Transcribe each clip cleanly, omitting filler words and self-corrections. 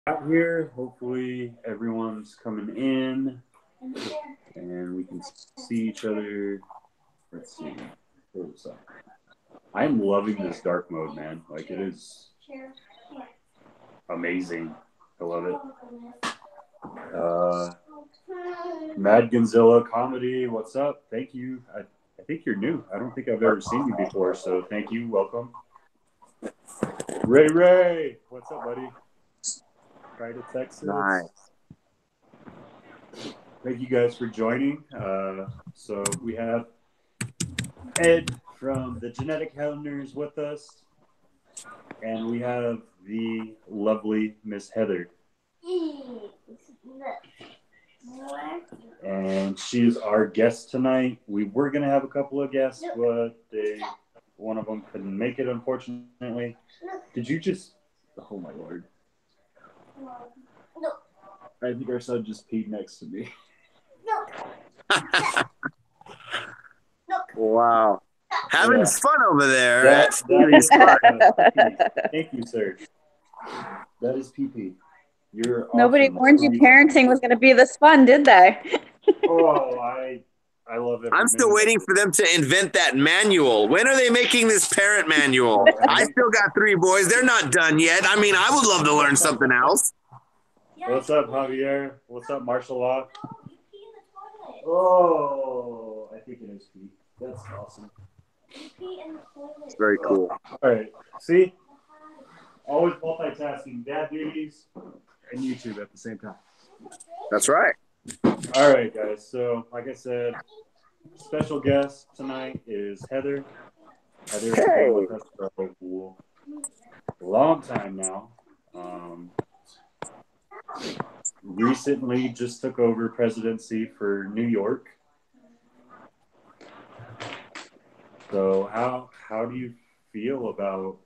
out here. Hopefully everyone's coming in and we can see each other. Let's see. What's up? I'm loving this dark mode, man. Like, it is amazing. I love it. Mad Gonzilla Comedy, what's up? Thank you. I think you're new. I don't think I've ever seen you before, so thank you. Welcome. Ray, what's up, buddy? Try to Texas. Nice. Thank you guys for joining. So we have Ed from the Genetic Hounders with us, and we have the lovely Miss Heather. And she's our guest tonight. We were going to have a couple of guests, but one of them couldn't make it, unfortunately. Did you just... Oh, my Lord. No. I think our son just peed next to me. No. Wow. Having fun over there That at Fealy's Clutch. Thank you, sir. That is PP. You're Nobody awesome. warned you parenting was going to be this fun, did they? Oh, I love it. I'm still waiting for them to invent that manual. When are they making this parent manual? I still got 3 boys. They're not done yet. I mean, I would love to learn something else. What's up, Javier? What's up, martial law? You pee in the toilet. Oh, I think it is pee. That's awesome. You pee in the toilet. It's very cool. All right. See? Always multitasking. Dad duties and YouTube at the same time. That's right. All right, guys. So, like I said, special guest tonight is Heather. Heather has been with us for a long time now. Recently just took over presidency for New York. So how do you feel about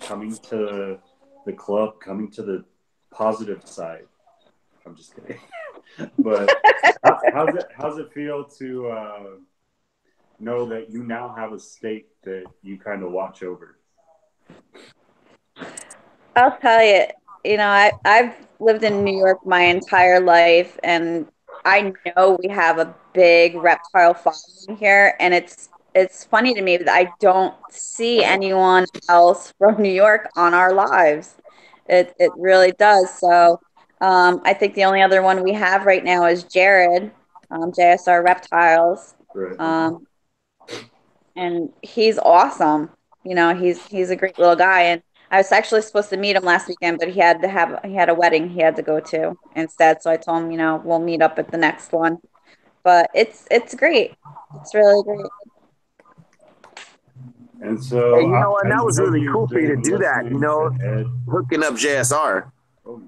coming to the club, coming to the positive side? I'm just kidding. But how's it feel to know that you now have a state that you kind of watch over? I'll tell you, I've lived in New York my entire life, and I know we have a big reptile following here, and it's funny to me that I don't see anyone else from New York on our lives. It really does. So I think the only other one we have right now is Jared, JSR Reptiles. Right. And he's awesome. He's a great little guy, and I was actually supposed to meet him last weekend, but he had a wedding he had to go to instead. So I told him, we'll meet up at the next one. But it's great. It's really great. And so, Hey, and that was really cool for you to do that, hooking up JSR. Oh,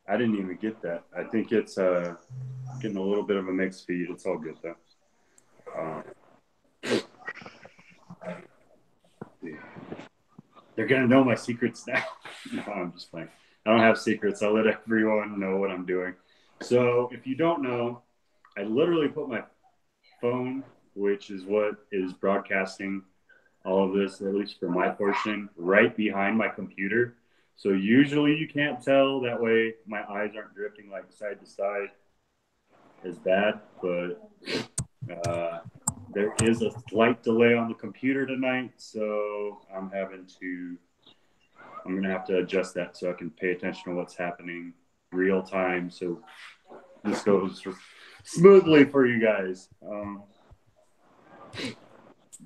I didn't even get that. I think it's getting a little bit of a mixed feed. It's all good, though. They're going to know my secrets now. No, I'm just playing. I don't have secrets. I'll let everyone know what I'm doing. So if you don't know, I literally put my phone, which is what is broadcasting all of this, at least for my portion, right behind my computer. So usually you can't tell. That way my eyes aren't drifting like side to side as bad. But there is a slight delay on the computer tonight. So I'm going to have to adjust that so I can pay attention to what's happening real time. So this goes smoothly for you guys.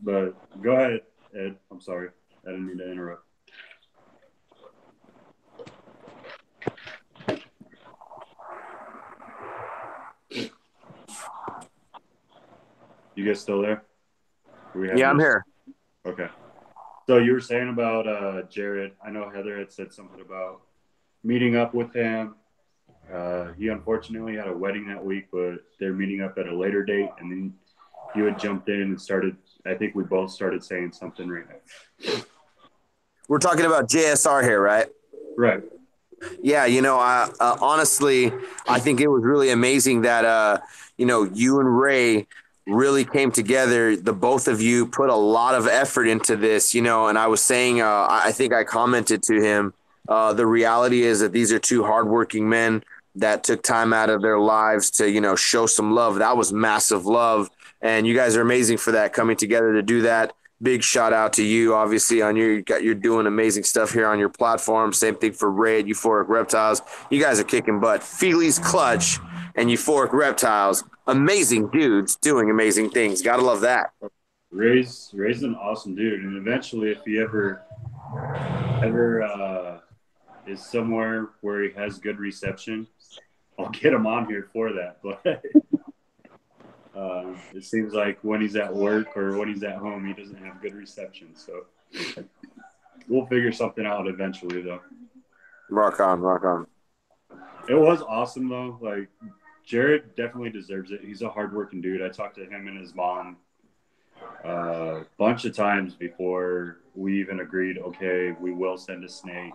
But go ahead, Ed. I'm sorry. I didn't mean to interrupt. You guys still there? Yeah, I'm here. Okay. So you were saying about Jared. I know Heather had said something about meeting up with him. He unfortunately had a wedding that week, but they're meeting up at a later date. And then you had jumped in and started. I think we both started saying something right now. We're talking about JSR here, right? Right. Yeah, honestly, I think it was really amazing that, you and Ray really came together. The both of you put a lot of effort into this, and I was saying, I think I commented to him The reality is that these are two hardworking men that took time out of their lives to, show some love. That was massive love. And you guys are amazing for that, coming together to do that. Big shout out to you, obviously, on you're doing amazing stuff here on your platform. Same thing for Ray at Euphoric Reptiles. You guys are kicking butt. Fealys Clutch and Euphoric Reptiles, amazing dudes doing amazing things. Gotta love that. Ray's an awesome dude, and eventually, if he ever is somewhere where he has good reception, I'll get him on here for that. But it seems like when he's at work or when he's at home, he doesn't have good reception. So we'll figure something out eventually, though. Rock on, rock on. It was awesome, though. Like, Jared definitely deserves it. He's a hardworking dude. I talked to him and his mom a bunch of times before we even agreed, okay, we will send a snake.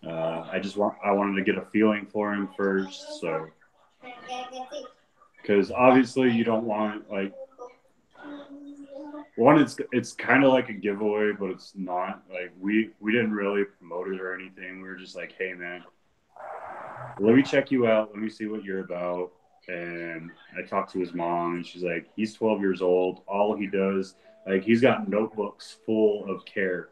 I wanted to get a feeling for him first, so because obviously you don't want, like, one, it's kind of like a giveaway, but it's not. Like, we didn't really promote it or anything. We were just like, hey man, let me check you out, let me see what you're about. And I talked to his mom, and she's like, he's 12 years old. All he does, like, he's got notebooks full of care,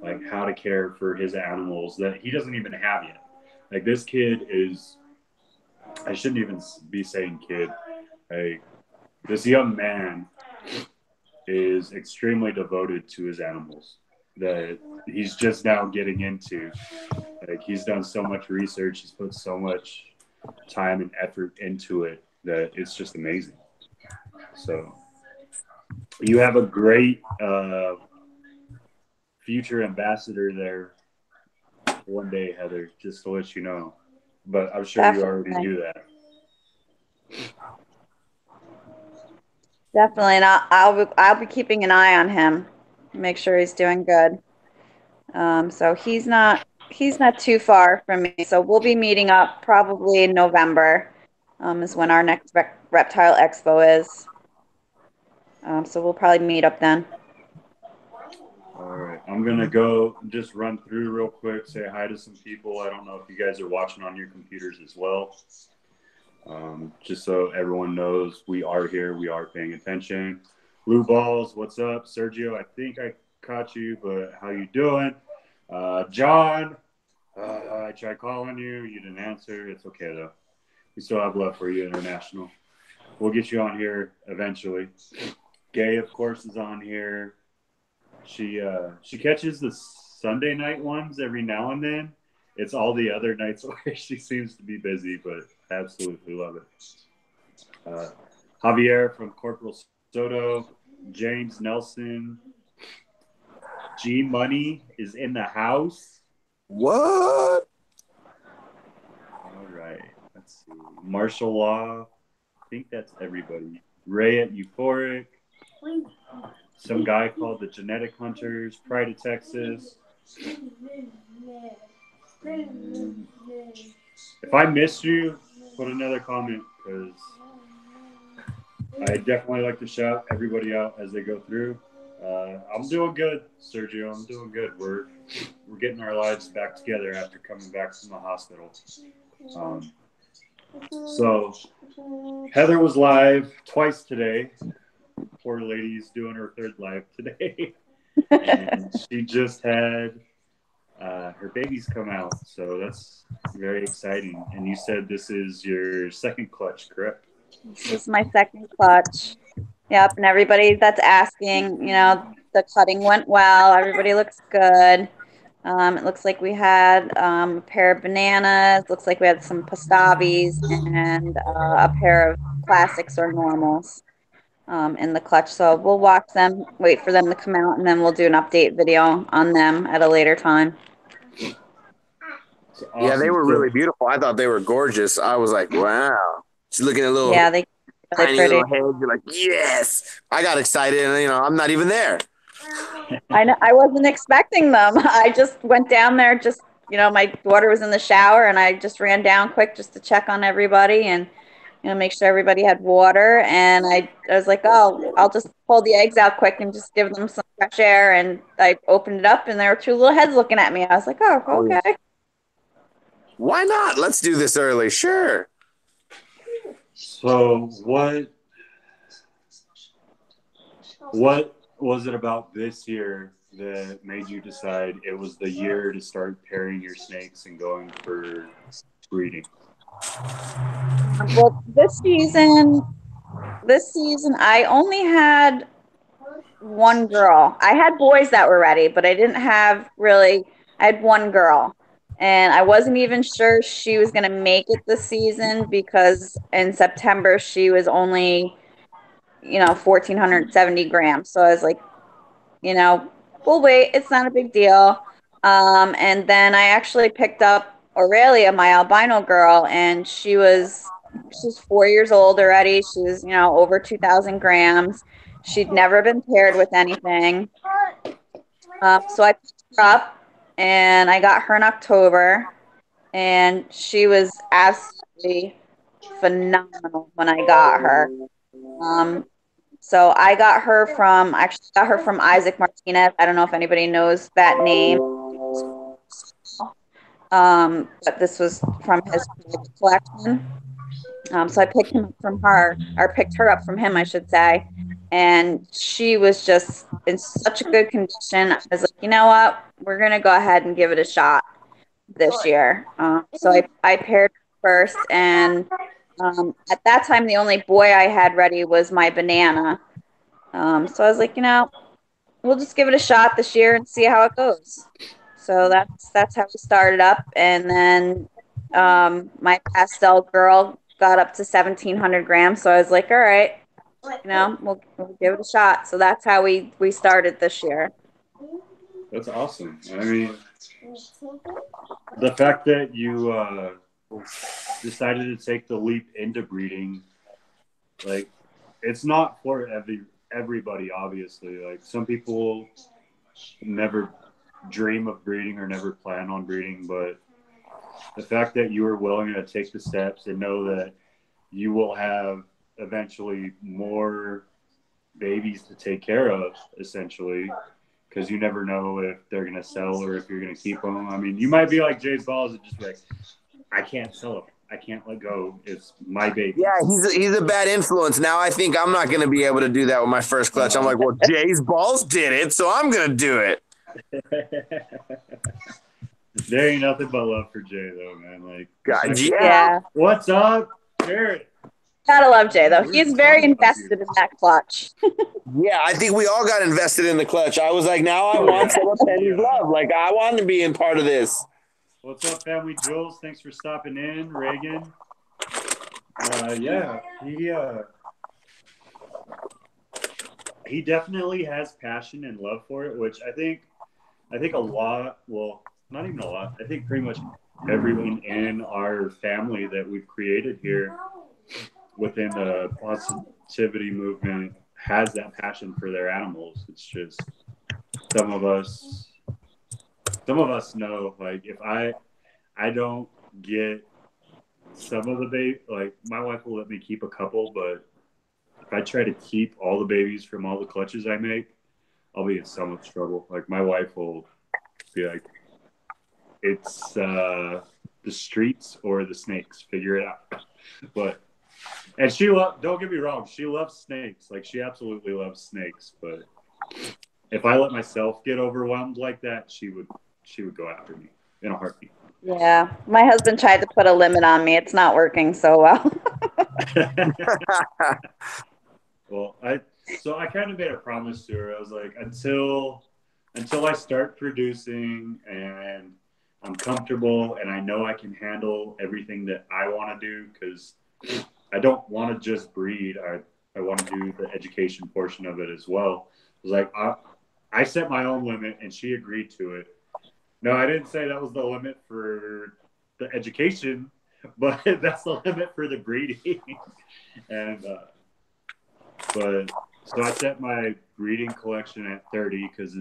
like how to care for his animals that he doesn't even have yet. Like, this kid is, I shouldn't even be saying kid. Like, this young man is extremely devoted to his animals that he's just now getting into. Like, he's done so much research, he's put so much time and effort into it that it's just amazing. So you have a great future ambassador there one day, Heather, just to let you know. But I'm sure you already knew that. Definitely, and I'll be keeping an eye on him, make sure he's doing good. So he's not too far from me. So we'll be meeting up probably in November. Is when our next reptile expo is. So we'll probably meet up then. All right, I'm gonna go just run through real quick, say hi to some people. I don't know if you guys are watching on your computers as well. Just so everyone knows, we are here, we are paying attention. Blue Balls, what's up? Sergio, I think I caught you, but how you doing? John, I tried calling you, you didn't answer. It's okay though. We still have love for you, International. We'll get you on here eventually. Gay, of course, is on here. She catches the Sunday night ones every now and then. It's all the other nights where she seems to be busy, but absolutely love it. Javier from Corporal Soto, James Nelson, G Money is in the house. What? All right, let's see. Martial Law, I think that's everybody. Ray at Euphoric. Some guy called the Genetic Hunters, Pride of Texas. If I missed you, put another comment, because I definitely like to shout everybody out as they go through. I'm doing good, Sergio. I'm doing good. We're getting our lives back together after coming back from the hospital. So Heather was live twice today. Poor lady's doing her third live today. And she just had her babies come out, so that's very exciting. And you said this is your second clutch, correct? This is my second clutch. Yep, and everybody that's asking, the cutting went well. Everybody looks good. It looks like we had a pair of bananas. Looks like we had some pastavis and a pair of classics or normals in the clutch. So we'll watch them, wait for them to come out, and then we'll do an update video on them at a later time. Awesome. Yeah, they were really beautiful. I thought they were gorgeous. I was like, wow. She's looking at a little tiny little head. You're like, yes. I got excited, and I'm not even there. I know. I wasn't expecting them. I just went down there. My daughter was in the shower, and I just ran down quick just to check on everybody. And make sure everybody had water. And I was like, oh, I'll just pull the eggs out quick and just give them some fresh air. And I opened it up, and there were two little heads looking at me. I was like, oh, okay. Why not? Let's do this early. Sure. So what was it about this year that made you decide it was the year to start pairing your snakes and going for breeding? Well, this season, I only had one girl. I had boys that were ready, but I didn't have really. I had one girl, and I wasn't even sure she was going to make it this season because in September she was only 1,470 grams. So I was like, we'll wait. It's not a big deal. And then I actually picked up Aurelia, my albino girl, and she's 4 years old already. She was, over 2,000 grams. She'd never been paired with anything. So I picked her up and I got her in October, and she was absolutely phenomenal when I got her. Um, so actually got her from Isaac Martinez. I don't know if anybody knows that name. But this was from his private collection. So I picked him up from her, or picked her up from him, I should say. And she was just in such a good condition. I was like, you know what? We're going to go ahead and give it a shot this year. So I paired her first. And at that time, the only boy I had ready was my banana. So I was like, we'll just give it a shot this year and see how it goes. So that's how we started up, and then my pastel girl got up to 1,700 grams. So I was like, all right, we'll give it a shot. So that's how we started this year. That's awesome. I mean, the fact that you decided to take the leap into breeding, like, it's not for everybody, obviously. Like, some people never dream of breeding or never plan on breeding, but the fact that you are willing to take the steps and know that you will have eventually more babies to take care of, essentially, because you never know if they're going to sell or if you're going to keep them. I mean, you might be like Jay's balls and just be like, I can't sell them. I can't let go. It's my baby. Yeah, he's a bad influence. Now I think I'm not going to be able to do that with my first clutch. I'm like, well, Jay's balls did it, so I'm going to do it. There ain't nothing but love for Jay, though, man. Like, God, Yeah. What's up, Jared? Gotta love Jay, though. He's very invested in that clutch. Yeah, I think we all got invested in the clutch. I was like, now I want some of Penny's love. Like, I want to be in part of this. What's up, family? Jules, thanks for stopping in. Reagan. Yeah, he definitely has passion and love for it, which I think a lot, well, not even a lot, I think pretty much everyone in our family that we've created here within the positivity movement has that passion for their animals. It's just some of us know, like, if I don't get some of the baby, like, my wife will let me keep a couple, but if I try to keep all the babies from all the clutches I make, I'll be in so much trouble. Like, my wife will be like, it's the streets or the snakes, figure it out. But, and don't get me wrong, she loves snakes. Like, she absolutely loves snakes. But if I let myself get overwhelmed like that, she would go after me in a heartbeat. Yeah, my husband tried to put a limit on me. It's not working so well. Well, I kind of made a promise to her. I was like, until I start producing and I'm comfortable and I know I can handle everything that I want to do, because I don't want to just breed. I want to do the education portion of it as well. It was like, I set my own limit and she agreed to it. No, I didn't say that was the limit for the education, but that's the limit for the breeding. And but so I set my breeding collection at 30 because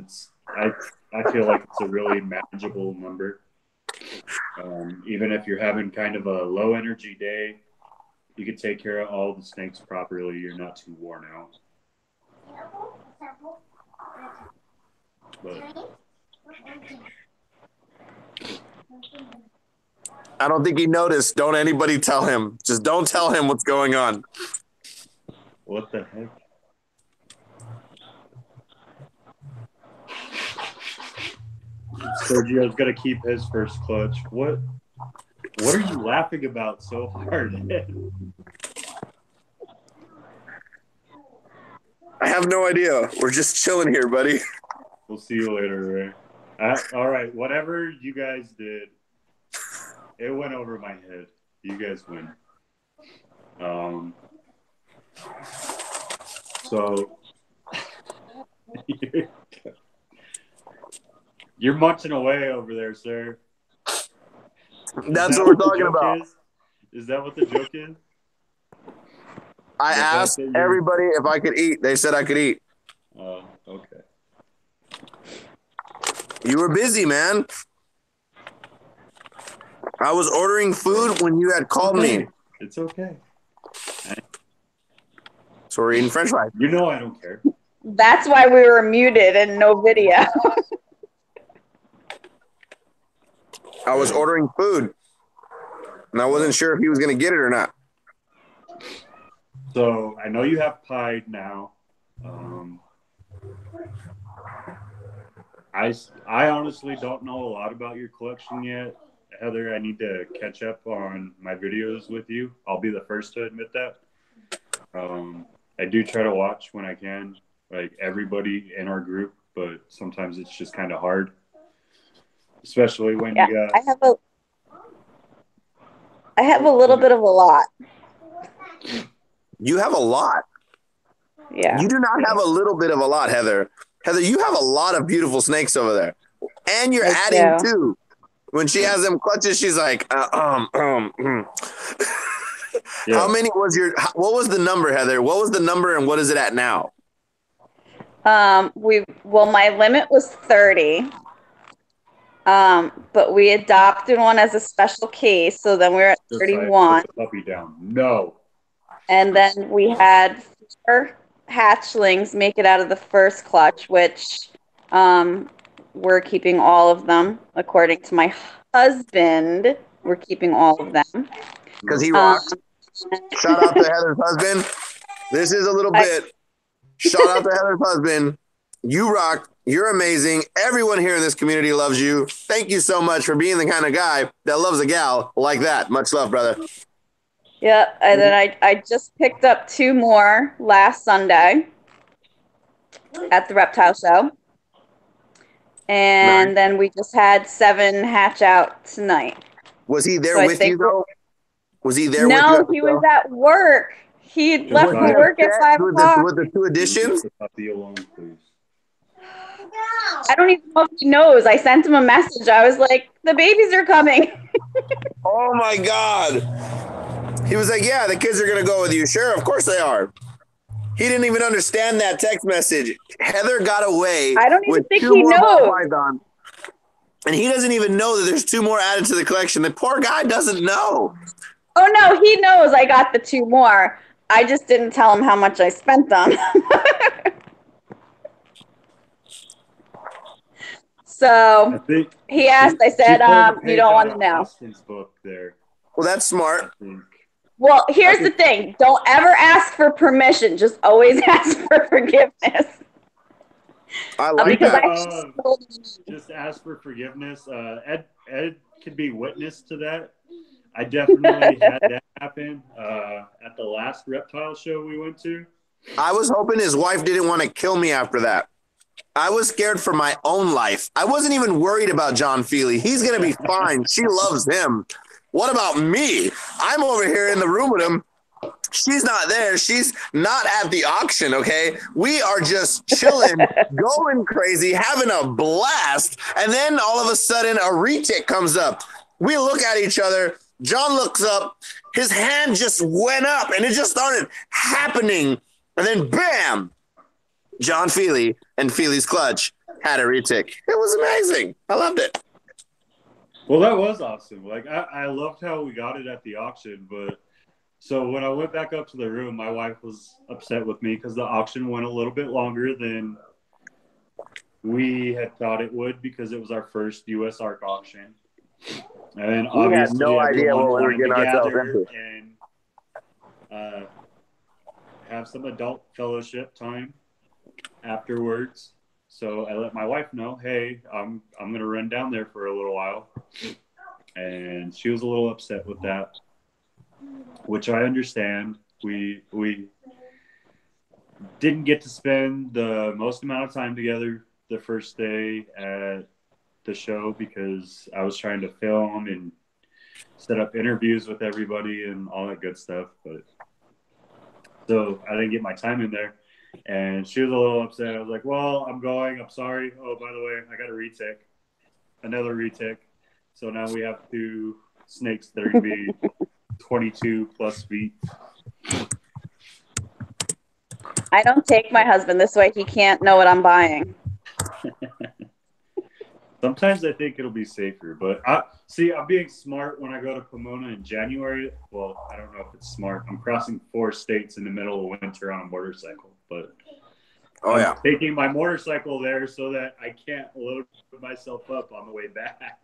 I feel like it's a really manageable number. Even if you're having kind of a low energy day, you can take care of all the snakes properly. You're not too worn out. But I don't think he noticed. Don't anybody tell him. Just don't tell him what's going on. what the heck? Sergio's gonna keep his first clutch. What are you laughing about so hard? I have no idea. We're just chilling here, buddy. We'll see you later, Ray. All right, whatever you guys did, it went over my head. You guys win. So you're munching away over there, sir. That's what we're talking about. Is that what the joke is? I asked everybody if I could eat. They said I could eat. Oh, okay. You were busy, man. I was ordering food when you had called me. It's okay. So we're eating French fries. You know I don't care. That's why we were muted and no video. I was ordering food, and I wasn't sure if he was going to get it or not. So I know you have pie now. I honestly don't know a lot about your collection yet. Heather, I need to catch up on my videos with you. I'll be the first to admit that. I do try to watch when I can, like everybody in our group, but sometimes it's just kind of hard, especially when you got. I have a little bit of a lot. You have a lot. Yeah. You do not have a little bit of a lot, Heather. Heather, you have a lot of beautiful snakes over there, and you're adding too. When she has them clutches, she's like, Yeah. How many was what was the number, Heather? What was the number and what is it at now? My limit was 30. But we adopted one as a special case, so then we're at 31. Put the puppy down. No. And then we had 4 hatchlings make it out of the first clutch, which we're keeping all of them. According to my husband, we're keeping all of them. Because he rocks. Shout out to Heather's husband. This is a little bit. Shout out to Heather's husband. You rock. You're amazing. Everyone here in this community loves you. Thank you so much for being the kind of guy that loves a gal like that. Much love, brother. Yeah, and then I just picked up 2 more last Sunday at the reptile show. And then we just had 7 hatch out tonight. Was he there with you, though? Was he there with you? No, he was at work. He left for work at 5 o'clock. With the 2 additions? Puppy alone, please. I don't even know if he knows. I sent him a message. I was like, the babies are coming. Oh, my God. He was like, yeah, the kids are going to go with you. Sure, of course they are. He didn't even understand that text message. Heather got away. I don't even think he knows. And he doesn't even know that there's 2 more added to the collection. The poor guy doesn't know. Oh, no, he knows I got the 2 more. I just didn't tell him how much I spent on them. So he asked, I said, you don't want to know. Book there. Well, that's smart. Well, here's the thing. Don't ever ask for permission. Just always ask for forgiveness. I like that. Just ask for forgiveness. Ed could be witness to that. I definitely had that happen at the last reptile show we went to. I was hoping his wife didn't want to kill me after that. I was scared for my own life. I wasn't even worried about John Fealy. He's going to be fine. She loves him. What about me? I'm over here in the room with him. She's not there. She's not at the auction, okay? We are just chilling, going crazy, having a blast. And then all of a sudden, a retic comes up. We look at each other. John looks up. His hand just went up, and it just started happening. And then, bam, John Fealy and Fealys Clutch had a retic. It was amazing. I loved it. Well, that was awesome. Like, I loved how we got it at the auction, but So when I went back up to the room, my wife was upset with me because the auction went a little bit longer than we had thought it would because it was our first U.S. ARC auction. And We had no obviously idea everyone what we were wanted to getting ourselves gather into. and have some adult fellowship time afterwards. So I let my wife know, hey, I'm gonna run down there for a little while. And she was a little upset with that, which I understand. We didn't get to spend the most amount of time together the first day at the show because I was trying to film and set up interviews with everybody and all that good stuff. But so I didn't get my time in there. And she was a little upset. I was like, well, I'm going. I'm sorry. Oh, by the way, I got a retake. Another retake. So now we have 2 snakes that are going to be 22 plus feet. I don't take my husband this way. He can't know what I'm buying. Sometimes I think it'll be safer, but I'm being smart when I go to Pomona in January. Well, I don't know if it's smart. I'm crossing 4 states in the middle of winter on a motorcycle, but I'm taking my motorcycle there so that I can't load myself up on the way back.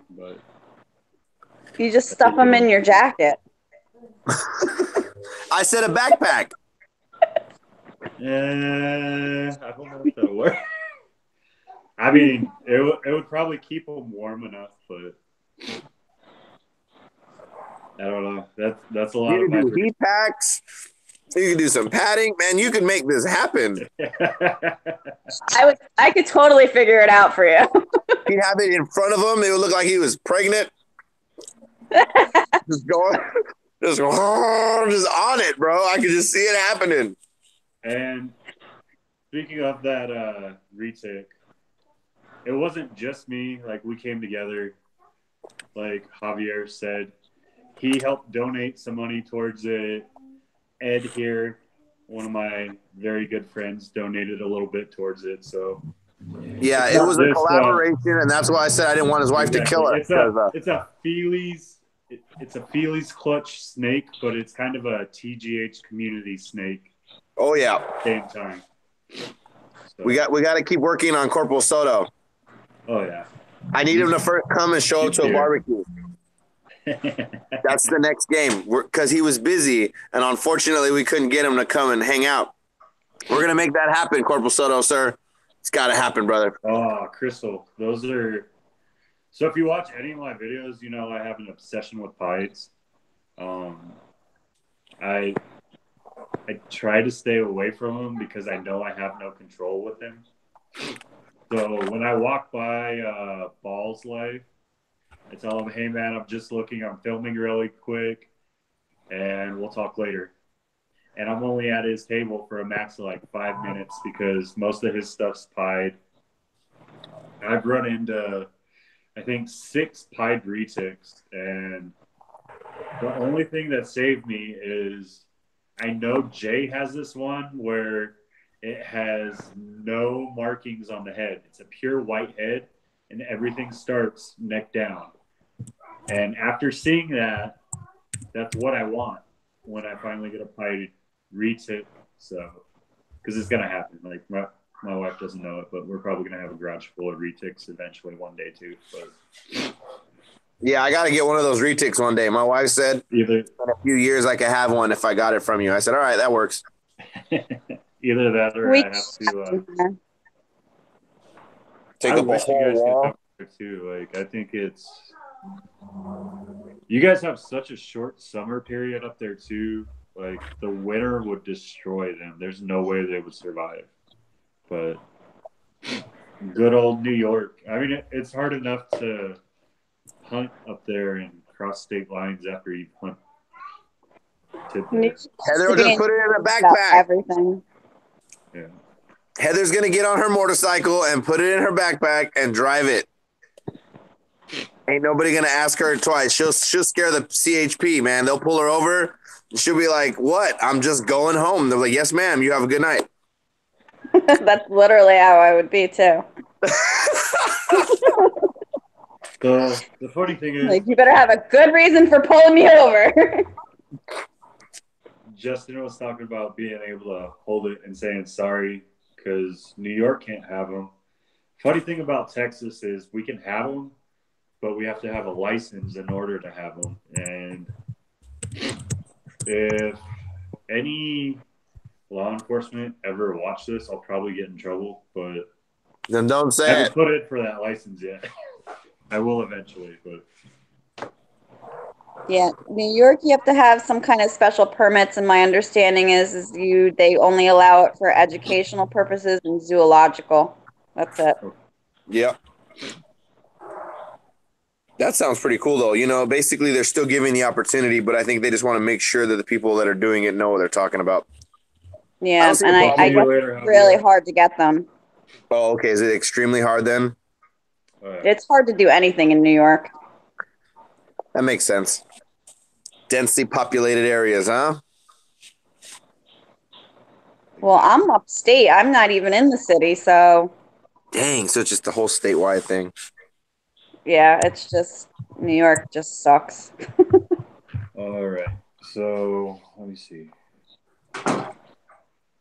But you just stuff them in your jacket. I said a backpack. I don't know if that'll work. I mean, it would probably keep them warm enough, but I don't know. That's a lot You of can my do heat packs. You can do some padding. Man, you can make this happen. I could totally figure it out for you. He'd have it in front of him. It would look like he was pregnant. just on it, bro. I could just see it happening. And speaking of that retake, it wasn't just me. Like, we came together. Like Javier said, he helped donate some money towards it. Ed here, one of my very good friends, donated a little bit towards it. So yeah, it was a collaboration, and that's why I said I didn't want his wife to kill us. It's a Fealys Clutch snake, but it's kind of a TGH community snake. Oh yeah. Same time. So. We got to keep working on Corporal Soto. Oh yeah. I need him to first come and show up to a barbecue. That's the next game because he was busy, and unfortunately we couldn't get him to come and hang out. We're gonna make that happen, Corporal Soto, sir. It's got to happen, brother. Oh, Crystal, those are. So if you watch any of my videos, you know I have an obsession with pies. I try to stay away from them because I know I have no control with them. So when I walk by Ball's Life, I tell him, hey, man, I'm just looking. I'm filming really quick, and we'll talk later. And I'm only at his table for a max of like 5 minutes because most of his stuff's pied. I've run into, I think, 6 pied retics, and the only thing that saved me is I know Jay has this one where it has no markings on the head. It's a pure white head, and everything starts neck down. And after seeing that, that's what I want when I finally get a pied retic. So, because it's gonna happen. Like my wife doesn't know it, but we're probably gonna have a garage full of retics eventually one day too. But yeah, I got to get one of those retics one day. My wife said either in a few years I could have one if I got it from you. I said, all right, that works. Either that or I have to take up a whole wall too. Like, I think it's. You guys have such a short summer period up there too. Like, the winter would destroy them. There's no way they would survive. But good old New York. I mean, it's hard enough to hunt up there and cross state lines after you hunt. Heather will just put it in a backpack. Everything. Yeah. Heather's gonna get on her motorcycle and put it in her backpack and drive it. Ain't nobody gonna ask her twice. She'll scare the CHP, man. They'll pull her over. And she'll be like, "What? I'm just going home." They're like, "Yes, ma'am. You have a good night." That's literally how I would be too. So the funny thing is, Like, you better have a good reason for pulling me over. Justin was talking about being able to hold it and saying sorry because New York can't have them. Funny thing about Texas is we can have them, but we have to have a license in order to have them. And if any law enforcement ever watch this, I'll probably get in trouble. But Then don't I say haven't it. put it for that license yet. I will eventually, but Yeah, New York, you have to have some kind of special permits, and my understanding is they only allow it for educational purposes and zoological. That's it. Yep. That sounds pretty cool, though. You know, basically, they're still giving the opportunity, but I think they just want to make sure that the people that are doing it know what they're talking about. I Yeah, don't see and a I see problem. you guess later, it's really Javier. hard to get them. Oh, okay. Is it extremely hard then? It's hard to do anything in New York. That makes sense. Densely populated areas, huh? Well, I'm upstate. I'm not even in the city, so Dang. So it's just the whole statewide thing. yeah, it's just New York just sucks. All right. So let me see.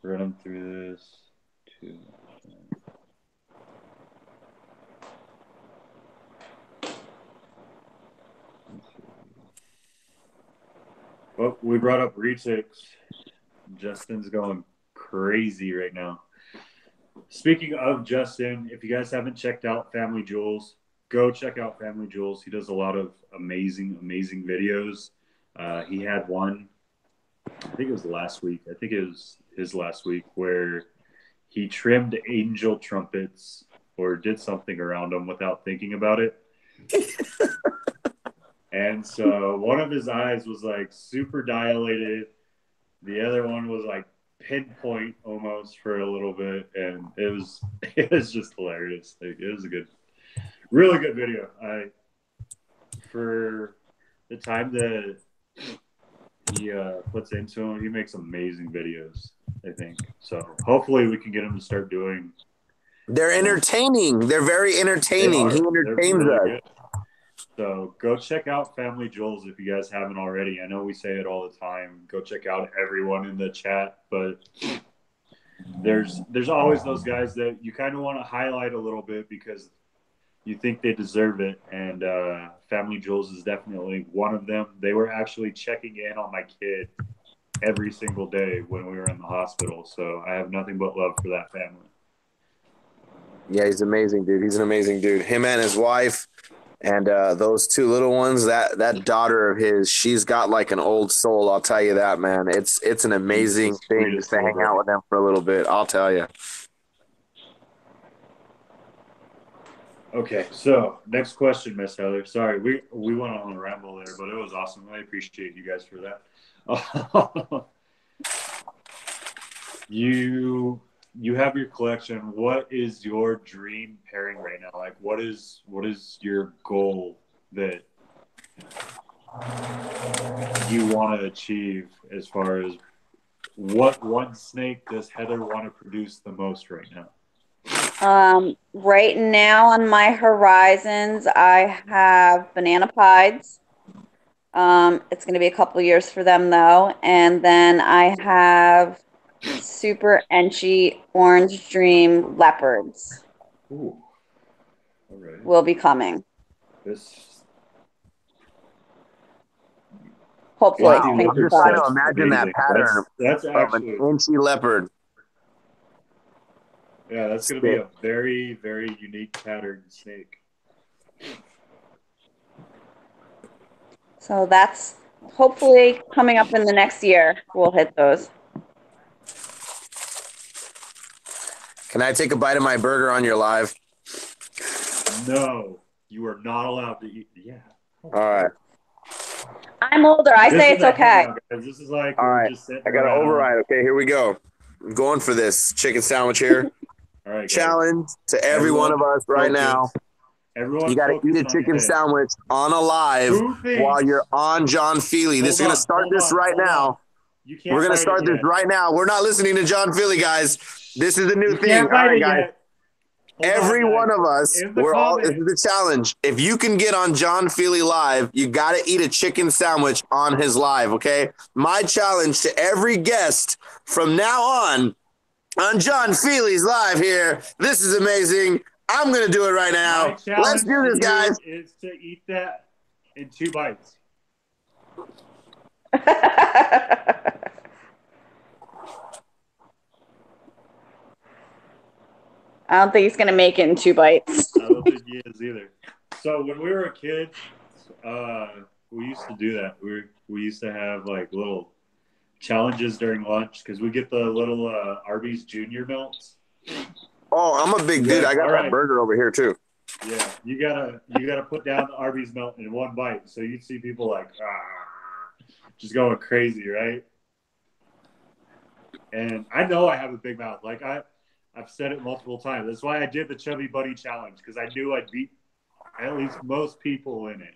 Running through this. Two. Well, we brought up retics. Justin's going crazy right now. Speaking of Justin, if you guys haven't checked out Family Jewels, go check out Family Jewels. He does a lot of amazing, amazing videos. He had one, I think it was last week. I think it was his last week where he trimmed angel trumpets or did something around them without thinking about it. And so one of his eyes was like super dilated. The other one was like pinpoint almost for a little bit, and it was just hilarious. Like, it was a good, really good video. For the time that he puts into him, he makes amazing videos. I think so. Hopefully, we can get him to start doing. They're entertaining. They're very entertaining. He They're entertains really us. good. So go check out Family Jewels if you guys haven't already. I know we say it all the time. Go check out everyone in the chat, but there's always those guys that you kind of want to highlight a little bit because you think they deserve it. And Family Jewels is definitely one of them. They were actually checking in on my kid every single day when we were in the hospital. So I have nothing but love for that family. Yeah, he's amazing, dude. He's an amazing dude. Him and his wife. And those two little ones, that daughter of his, she's got like an old soul. I'll tell you that, man. It's an amazing thing just to hang out with them for a little bit. I'll tell you. Okay, so next question, Miss Heather. Sorry, we went on a ramble there, but it was awesome. I appreciate you guys for that. You have your collection. What is your dream pairing right now? Like, what is your goal that you want to achieve as far as what one snake does Heather want to produce the most right now? Right now on my horizons, I have banana pieds. It's going to be a couple years for them though, and then I have super enchy orange dream leopards. Ooh, all right. Will be coming. This Hopefully. Wow. I'm just trying to imagine that pattern That's of an actually inchy leopard. yeah. That's going to be a very very unique pattern snake. So that's hopefully coming up in the next year. We'll hit those. Can I take a bite of my burger on your live? No, you are not allowed to eat. Yeah. All right. I'm older. I say it's okay. This is like All right. just sitting I got to around. override. Okay, here we go. I'm going for this chicken sandwich here. All right, guys. Challenge to every one of us right now. Everyone, you got to eat a chicken sandwich on a live while you're on John Fealy. This is going to start this right now. We're going to start this right now. We're not listening to John Fealy, guys. This is a new thing. All right, guys. Every one of us, In the we're all, this is comments. the challenge. If you can get on John Fealy live, you got to eat a chicken sandwich on his live, okay? My challenge to every guest from now on John Fealy's live here. This is amazing. I'm going to do it right My now. Let's challenge do to this, guys. you is to eat that in 2 bites. I don't think he's gonna make it in 2 bites. I don't think he is either. So when we were a kid, we used to do that. We used to have like little challenges during lunch because we get the little Arby's Junior melts. Oh, I'm a big dude. I got that burger over here too. Yeah, you gotta put down the Arby's melt in 1 bite. So you'd see people like just going crazy, right? And I know I have a big mouth. Like I've said it multiple times. That's why I did the Chubby Buddy Challenge because I knew I'd beat at least most people in it.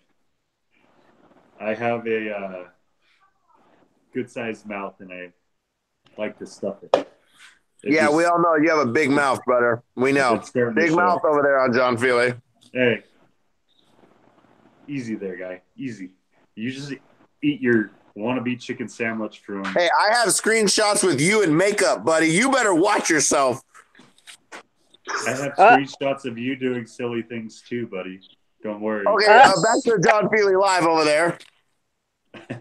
I have a good sized mouth and I like to stuff it. Yeah, we all know you have a big mouth, brother. We know. Big mouth over there on John Fealy. Hey, easy there, guy. Easy. You just eat your wannabe chicken sandwich from. Hey, I have screenshots with you in makeup, buddy. You better watch yourself. I have screenshots of you doing silly things too, buddy. Don't worry. Okay, back to John Fealy live over there.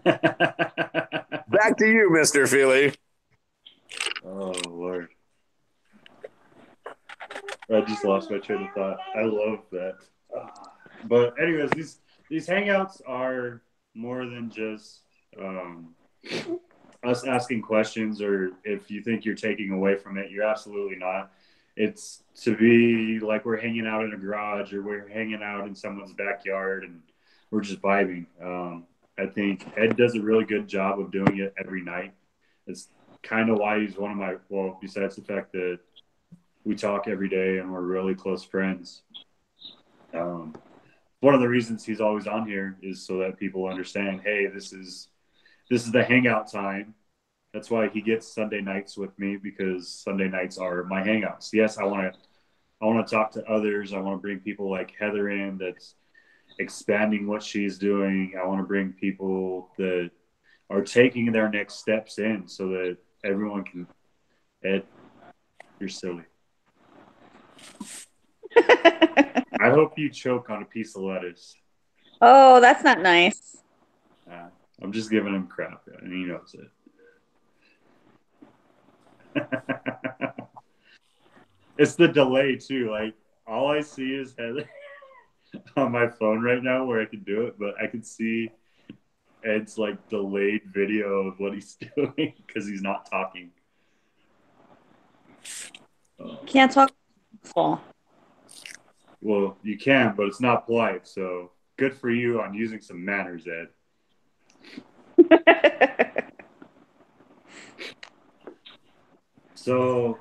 Back to you, Mr. Fealy. Oh, Lord. I just lost my train of thought. I love that. But anyways, these hangouts are more than just us asking questions, or if you think you're taking away from it, you're absolutely not. It's to be like we're hanging out in a garage or we're hanging out in someone's backyard and we're just vibing. I think Ed does a really good job of doing it every night. It's kind of why he's one of my, well, besides the fact that we talk every day and we're really close friends. One of the reasons he's always on here is so that people understand, hey, this is the hangout time. That's why he gets Sunday nights with me, because Sunday nights are my hangouts. Yes, I want to talk to others. I want to bring people like Heather in that's expanding what she's doing. I want to bring people that are taking their next steps in so that everyone can. Ed, you're silly. I hope you choke on a piece of lettuce. Oh, that's not nice. I'm just giving him crap, and he knows it. It's the delay too. Like all I see is Heather on my phone right now, where I can do it, but I can see Ed's like delayed video of what he's doing because he's not talking. Can't talk. Well, you can, but it's not polite. So good for you on using some manners, Ed. So,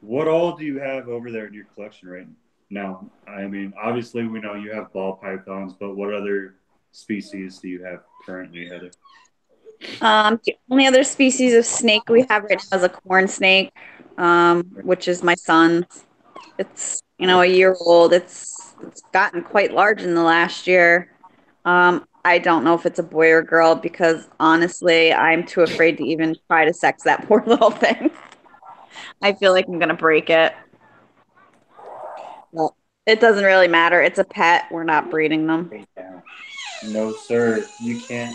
what all do you have over there in your collection right now? I mean, obviously we know you have ball pythons, but what other species do you have currently, Heather? The only other species of snake we have right now is a corn snake, which is my son's. It's a year old. It's gotten quite large in the last year. I don't know if it's a boy or girl because honestly, I'm too afraid to even try to sex that poor little thing. I feel like I'm gonna break it. Well, it doesn't really matter. It's a pet. We're not breeding them. No, sir. You can't.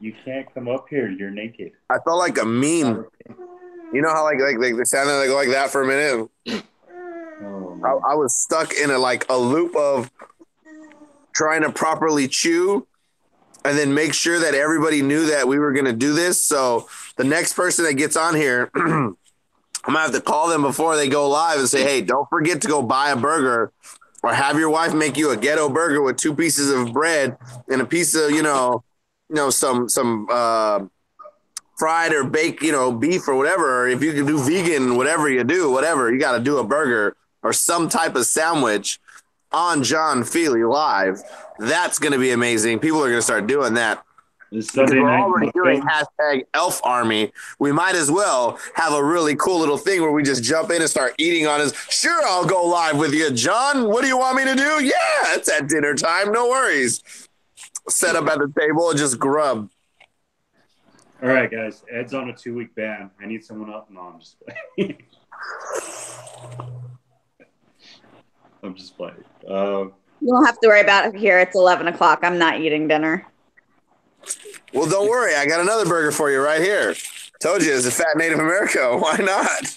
You can't come up here. You're naked. I felt like a meme. You know how like they sounded like that for a minute. I was stuck in a loop of trying to properly chew and then make sure that everybody knew that we were going to do this. So the next person that gets on here, I'm going to have to call them before they go live and say, hey, don't forget to go buy a burger or have your wife make you a ghetto burger with 2 pieces of bread and a piece of, some fried or baked, beef or whatever. Or if you can do vegan, whatever you got to do a burger or some type of sandwich on John Fealy live. That's going to be amazing. People are going to start doing that. This Because Sunday we're night already doing mukbang. hashtag Elf Army. We might as well have a really cool little thing where we just jump in and start eating on us. Sure, I'll go live with you, John. What do you want me to do? Yeah, it's at dinner time. No worries. Set up at the table and just grub. All right, guys. Ed's on a 2-week ban. I need someone up. No, I'm just playing. I'm just playing. You don't have to worry about it here. It's 11 o'clock. I'm not eating dinner. Well, don't worry. I got another burger for you right here. Told you, it's a fat Native America. Why not?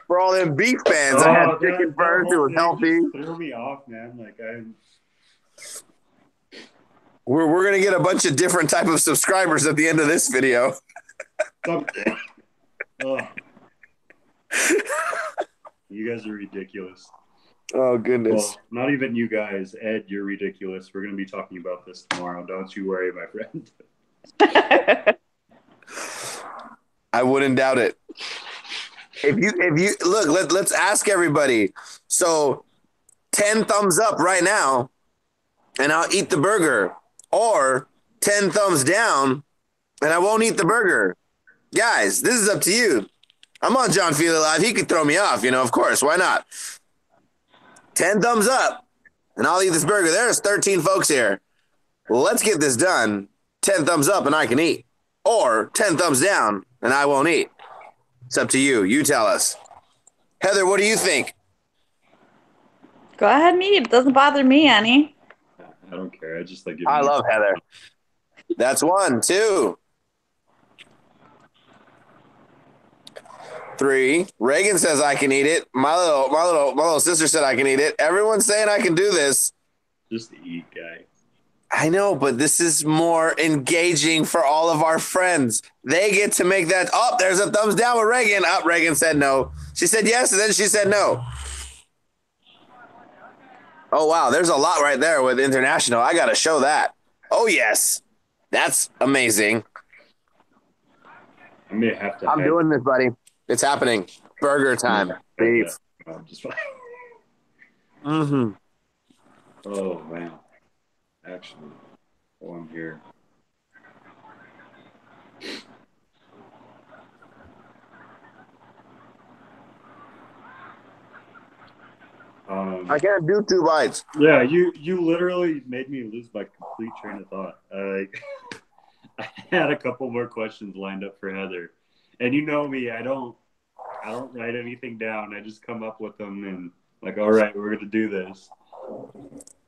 For all them beef fans, I had chicken first. It was healthy. Threw me off, man. Like We're going to get a bunch of different type of subscribers at the end of this video. Oh. You guys are ridiculous. Oh, goodness. Well, not even you guys. Ed, you're ridiculous. We're going to be talking about this tomorrow. Don't you worry, my friend. I wouldn't doubt it. If you look, let's ask everybody. So 10 thumbs up right now and I'll eat the burger, or 10 thumbs down and I won't eat the burger. Guys, this is up to you. I'm on John Fealy Live. He could throw me off, of course. Why not? 10 thumbs up and I'll eat this burger. There's 13 folks here. Well, let's get this done. 10 thumbs up and I can eat, or 10 thumbs down and I won't eat. It's up to you. You tell us. Heather, what do you think? Go ahead and eat. It doesn't bother me any. I don't care. I just like. I love Heather. That's 1, 2, 3. Reagan says I can eat it. My little sister said I can eat it. Everyone's saying I can do this. Just eat, guy. I know, but this is more engaging for all of our friends. They get to make that. Oh, there's a thumbs down with Reagan. Oh, Reagan said no. She said yes, and then she said no. Oh, wow. There's a lot right there with international. I got to show that. Oh, yes. That's amazing. I may have to. I'm doing this, buddy. It's happening. Burger time. Beef. I'm just fine. Mm-hmm. Oh, man. Actually, while I'm here. I can't do 2 bites. Yeah, you literally made me lose my complete train of thought. I had a couple more questions lined up for Heather, and you know me, I don't write anything down. I just come up with them and like, all right, we're gonna do this.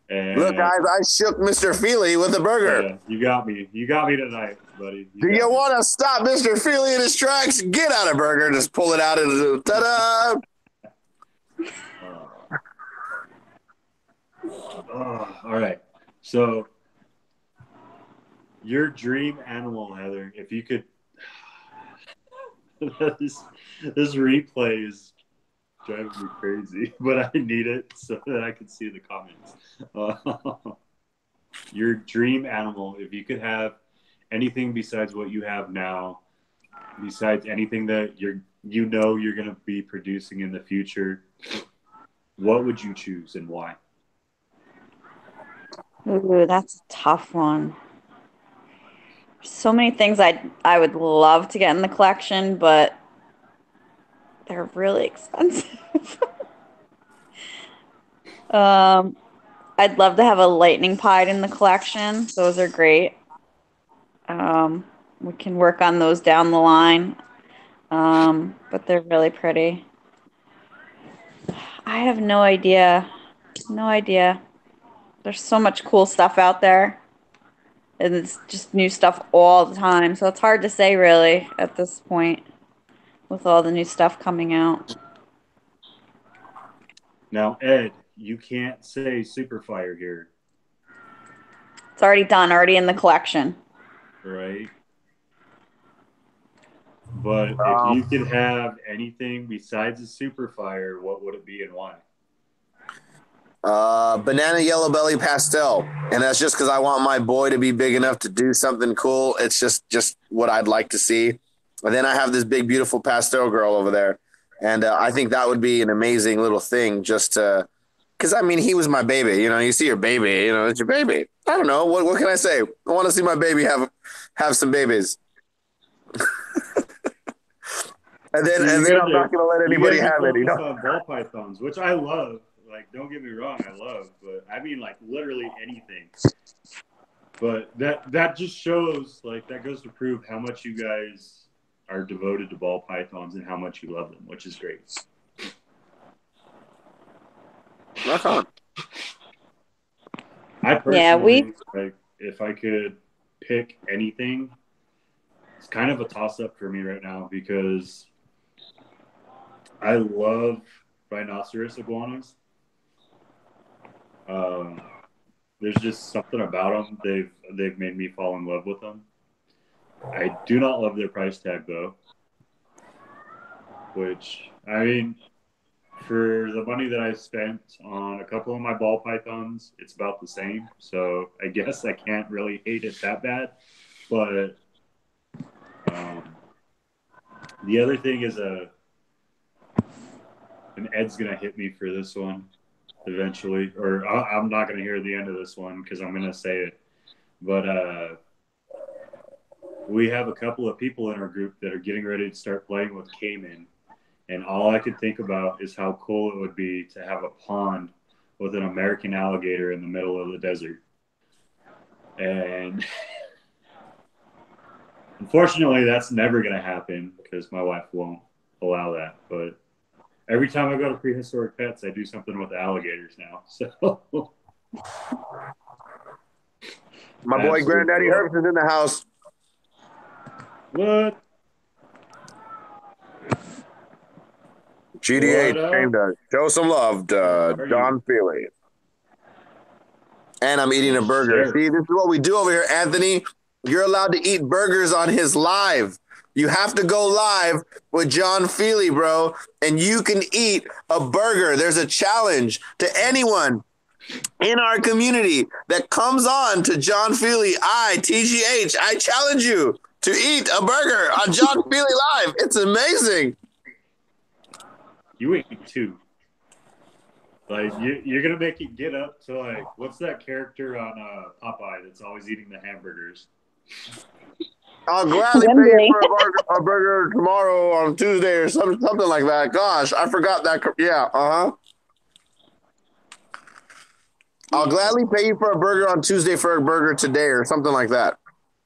And look, guys, I shook Mr. Fealy with a burger. Yeah, you got me. You got me tonight, buddy. Do you want to stop Mr. Fealy in his tracks? Get out a burger. Just pull it out and ta-da! All right. So, your dream animal, Heather, if you could. this replay is driving me crazy, but I need it so that I can see the comments. Your dream animal, if you could have anything besides what you have now, besides anything that you're going to be producing in the future, what would you choose and why? Ooh, that's a tough one. So many things I would love to get in the collection, but they're really expensive. I'd love to have a lightning pied in the collection. Those are great. We can work on those down the line, but they're really pretty. I have no idea. No idea. There's so much cool stuff out there. And it's just new stuff all the time. So it's hard to say, really, at this point, with all the new stuff coming out. Now, Ed, you can't say Superfire here. It's already done, already in the collection. Right? But if you could have anything besides a Superfire, what would it be and why? Banana yellow belly pastel, and that's just because I want my boy to be big enough to do something cool. It's just what I'd like to see. And then I have this big beautiful pastel girl over there, and I think that would be an amazing little thing. Just because I mean he was my baby, you see your baby, it's your baby, I don't know. What can I say? I want to see my baby have some babies. And then So I'm not gonna let you anybody guys are have it, you focused know? on ball pythons, which I love. Like, don't get me wrong, I love, but I mean like literally anything. But that just shows, like, that goes to prove how much you guys are devoted to ball pythons and how much you love them, which is great. Rock on. I Yeah, personally, like, if I could pick anything, it's kind of a toss up for me right now because I love rhinoceros iguanas. Um, there's just something about them. They've made me fall in love with them. I do not love their price tag though, which I mean, for the money that I spent on a couple of my ball pythons, it's about the same. So I guess I can't really hate it that bad. But the other thing is and Ed's gonna hit me for this one eventually, or I'm not gonna hear the end of this one because I'm gonna say it. But we have a couple of people in our group that are getting ready to start playing with Cayman, and all I could think about is how cool it would be to have a pond with an American alligator in the middle of the desert. And unfortunately, that's never going to happen because my wife won't allow that. But every time I go to Prehistoric Pets, I do something with the alligators now. So My boy absolutely Granddaddy love. Herbs is in the house. What? What GDH came up? to show some love How to are you? John Fealy. And I'm eating a Yes, burger. sir. See, this is what we do over here, Anthony. You're allowed to eat burgers on his live. You have to go live with John Fealy, bro, and you can eat a burger. There's a challenge to anyone in our community that comes on to John Fealy. TGH, I challenge you to eat a burger on John Fealy Live. It's amazing. You ate two. Like you're gonna make it get up to like what's that character on Popeye that's always eating the hamburgers? I'll gladly pay you for a burger tomorrow on Tuesday or something like that. Gosh, I forgot that. Yeah, I'll gladly pay you for a burger on Tuesday for a burger today or something like that.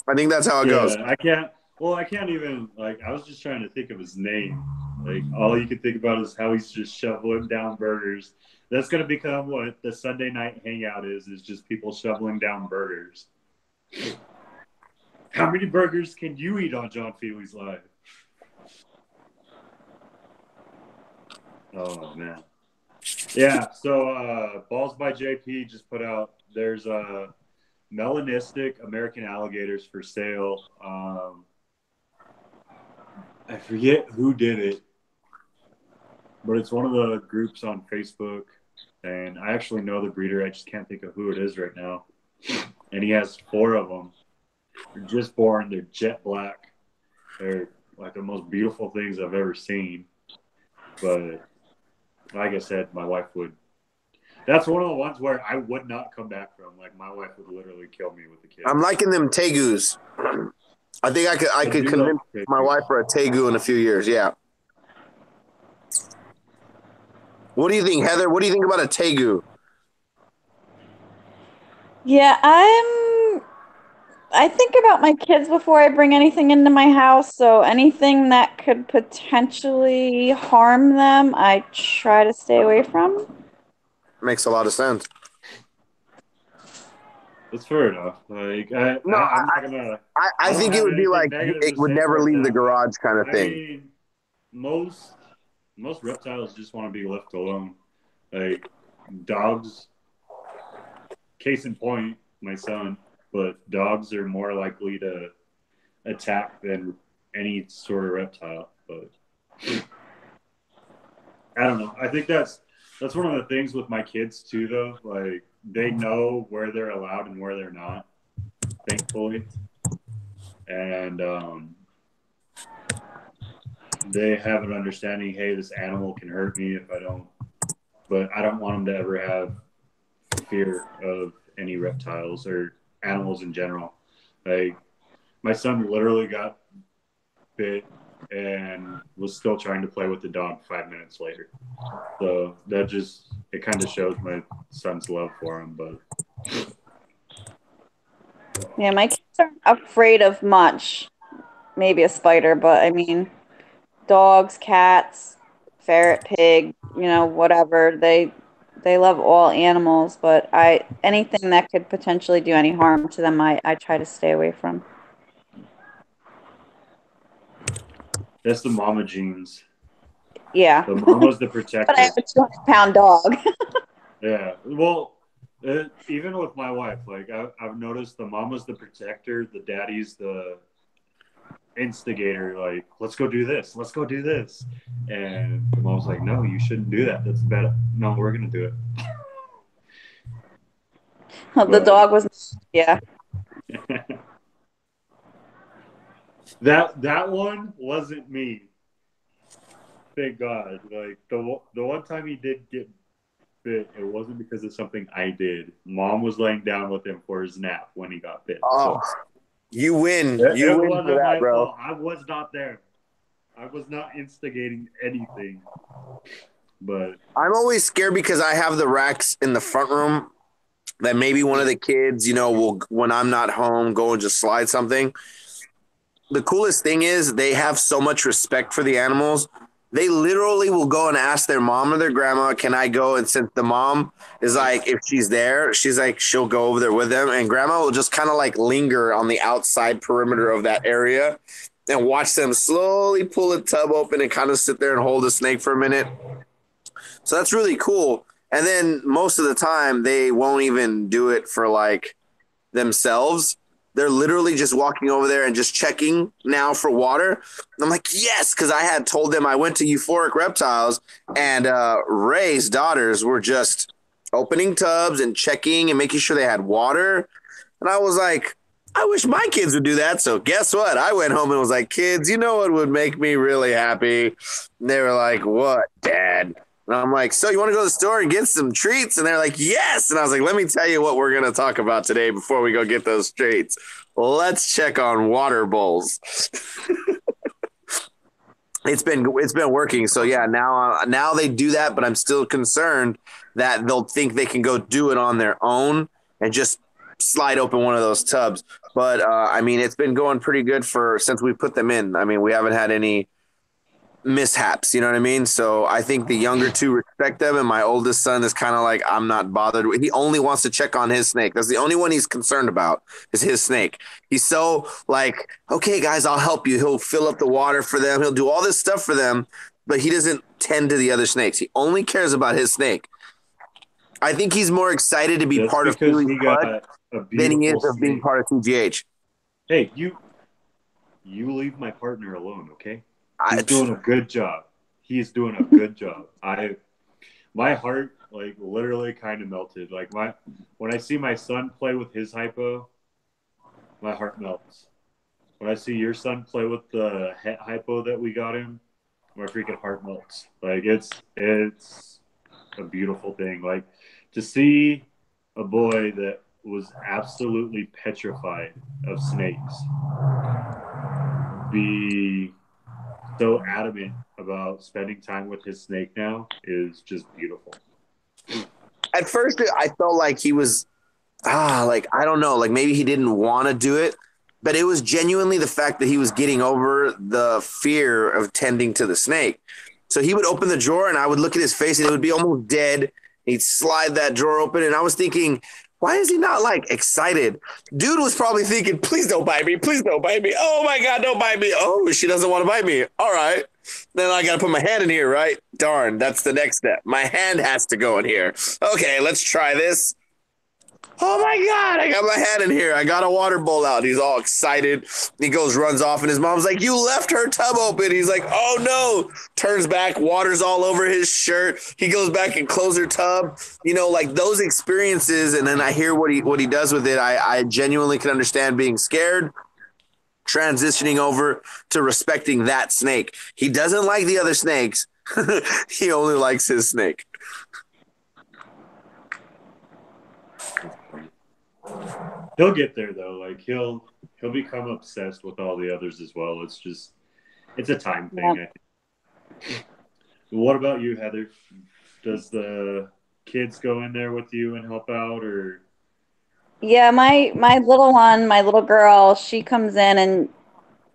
I think that's how it goes. Yeah, I can't. Well, I can't even like. I was just trying to think of his name. Like all you can think about is how he's just shoveling down burgers. That's gonna become what the Sunday night hangout is just people shoveling down burgers. How many burgers can you eat on John Fealy's Live? Oh man. Yeah, so Balls by JP just put out there's melanistic American alligators for sale. I forget who did it, but it's one of the groups on Facebook, and I actually know the breeder. I just can't think of who it is right now. And he has 4 of them. They're just born. They're jet black. They're like the most beautiful things I've ever seen. But like I said, my wife would. That's one of the ones where I would not come back from. Like my wife would literally kill me with the kids. I'm liking them tegus. I think I could convince my wife for a tegu in a few years. Yeah. What do you think, Heather? What do you think about a tegu? Yeah, I think about my kids before I bring anything into my house, so anything that could potentially harm them, I try to stay away from. Makes a lot of sense. That's fair enough. Like No, I'm not gonna. I I don't think it have would be anything like negative it to would say never towards leave the them. Like garage kind of I thing. mean, most reptiles just want to be left alone. Like dogs. Case in point, my son. But dogs are more likely to attack than any sort of reptile. But I don't know. I think that's one of the things with my kids too, though. Like they know where they're allowed and where they're not, thankfully, and they have an understanding. Hey, this animal can hurt me if I don't. But I don't want them to ever have fear of any reptiles or animals in general. Like my son literally got bit and was still trying to play with the dog 5 minutes later. So that just it kind of shows my son's love for him. But Yeah, my kids aren't afraid of much. Maybe a spider, but I mean, dogs, cats, ferret, pig, whatever. They love all animals, but I anything that could potentially do any harm to them, I try to stay away from. that's the mama genes. Yeah, The mama's the but I protector. have a 200-pound dog. Yeah. Well, even with my wife, like I've noticed the mama's the protector, the daddy's the instigator. Like, let's go do this. Let's go do this. And the mom's like, no, you shouldn't do that. That's bad. No, we're gonna do it. The But dog was, yeah. that one wasn't me. Thank God. Like the one time he did get bit, it wasn't because of something I did. Mom was laying down with him for his nap when he got bit. Oh, So you win. it You win for wasn't that, my bro. fault. I was not there. I was not instigating anything. But I'm always scared because I have the racks in the front room that maybe one of the kids, will, when I'm not home, go and just slide something. The coolest thing is they have so much respect for the animals. They literally will go and ask their mom or their grandma, can I go? And since the mom is like, if she's there, she's like, she'll go over there with them. And grandma will just kind of like linger on the outside perimeter of that area and watch them slowly pull a tub open and kind of sit there and hold a snake for a minute. So that's really cool. And then most of the time they won't even do it for like themselves. They're literally just walking over there and just checking now for water. And I'm like, yes, because I had told them I went to Euphoric Reptiles and Ray's daughters were just opening tubs and checking and making sure they had water. And I was like, I wish my kids would do that. So guess what? I went home and was like, kids, you know what would make me really happy? And they were like, what, Dad? And I'm like, so you want to go to the store and get some treats? And they're like, yes. And I was like, let me tell you what we're going to talk about today before we go get those treats. Let's check on water bowls. It's been working. So yeah, now they do that, but I'm still concerned that they'll think they can go do it on their own and just slide open one of those tubs. But I mean, it's been going pretty good since we put them in. I mean, we haven't had any mishaps, you know what I mean? So I think the younger two respect them, and my oldest son is kind of like, I'm not bothered. He only wants to check on his snake. That's the only one he's concerned about is his snake. He's so like, okay, guys, I'll help you. He'll fill up the water for them. He'll do all this stuff for them, but he doesn't tend to the other snakes. He only cares about his snake. I think he's more excited to be that's part of because Fealy's he Clutch got a than he is beautiful of being snake. part of TGH. Hey, you leave my partner alone, okay? He's doing a good job. He's doing a good job. My heart like literally kind of melted. Like when I see my son play with his hypo, my heart melts. When I see your son play with the het hypo that we got him, my freaking heart melts. Like it's a beautiful thing. Like to see a boy that was absolutely petrified of snakes be so adamant about spending time with his snake now is just beautiful. At first, I felt like he was, like, I don't know, like maybe he didn't want to do it, but it was genuinely the fact that he was getting over the fear of tending to the snake. So he would open the drawer and I would look at his face and it would be almost dead. He'd slide that drawer open and I was thinking, why is he not like excited? Dude was probably thinking, please don't bite me. Please don't bite me. Oh my God, don't bite me. Oh, she doesn't want to bite me. All right. Then I got to put my hand in here, right? Darn, that's the next step. My hand has to go in here. Okay, let's try this. Oh my God, I got my hand in here. I got a water bowl out. He's all excited. He goes, runs off, and his mom's like, you left her tub open. He's like, oh no. Turns back, water's all over his shirt. He goes back and closes her tub. You know, like those experiences, and then I hear what he does with it. I genuinely can understand being scared, transitioning over to respecting that snake. He doesn't like the other snakes. He only likes his snake. He'll get there though. Like he'll become obsessed with all the others as well. It's a time Yeah. thing, I think. What about you, Heather? Does the kids go in there with you and help out, or Yeah, my little one, my little girl, she comes in and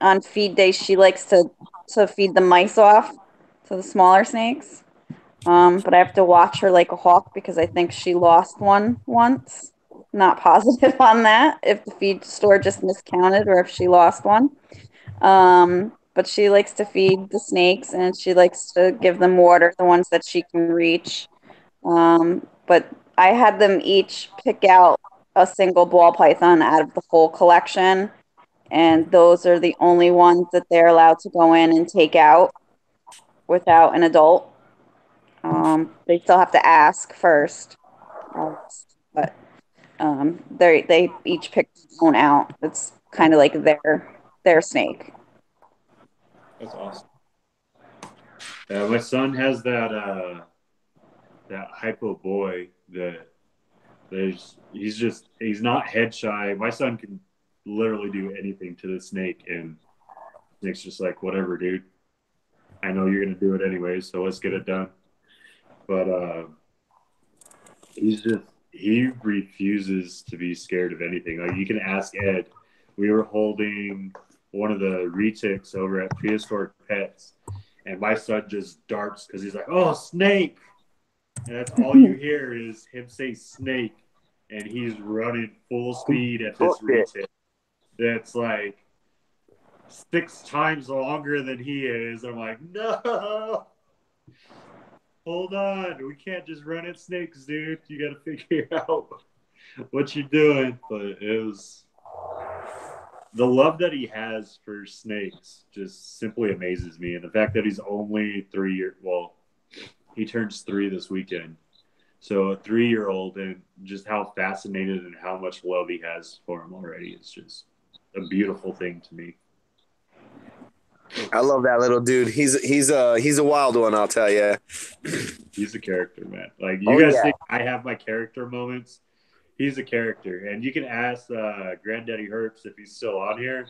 on feed day she likes to feed the mice off to the smaller snakes. But I have to watch her like a hawk because I think she lost one once. Not positive on that, if the feed store just miscounted or if she lost one. But she likes to feed the snakes and she likes to give them water, the ones that she can reach. But I had them each pick out a single ball python out of the full collection, and those are the only ones that they're allowed to go in and take out without an adult. They still have to ask first, but they each pick their own out. It's kind of like their snake. that's awesome. My son has that hypo boy that he's not head shy. My son can literally do anything to the snake, and snake's just like, whatever, dude. I know you're gonna do it anyways, so let's get it done. But he refuses to be scared of anything. Like you can ask Ed. We were holding one of the retics over at Prehistoric Pets, and my son just darts because he's like, "Oh, snake!" And that's all you hear is him say "snake," and he's running full speed at this retic that's like 6 times longer than he is. I'm like, no, hold on, we can't just run at snakes, dude. You got to figure out what you're doing. But it was the love that he has for snakes just simply amazes me, and the fact that he's only 3 years. Well, he turns 3 this weekend. So a 3-year-old, and just how fascinated and how much love he has for him already is just a beautiful thing to me. I love that little dude. He's a wild one, I'll tell you. He's a character, man. Like you guys think I have my character moments. He's a character, and you can ask Granddaddy Herps if he's still on here.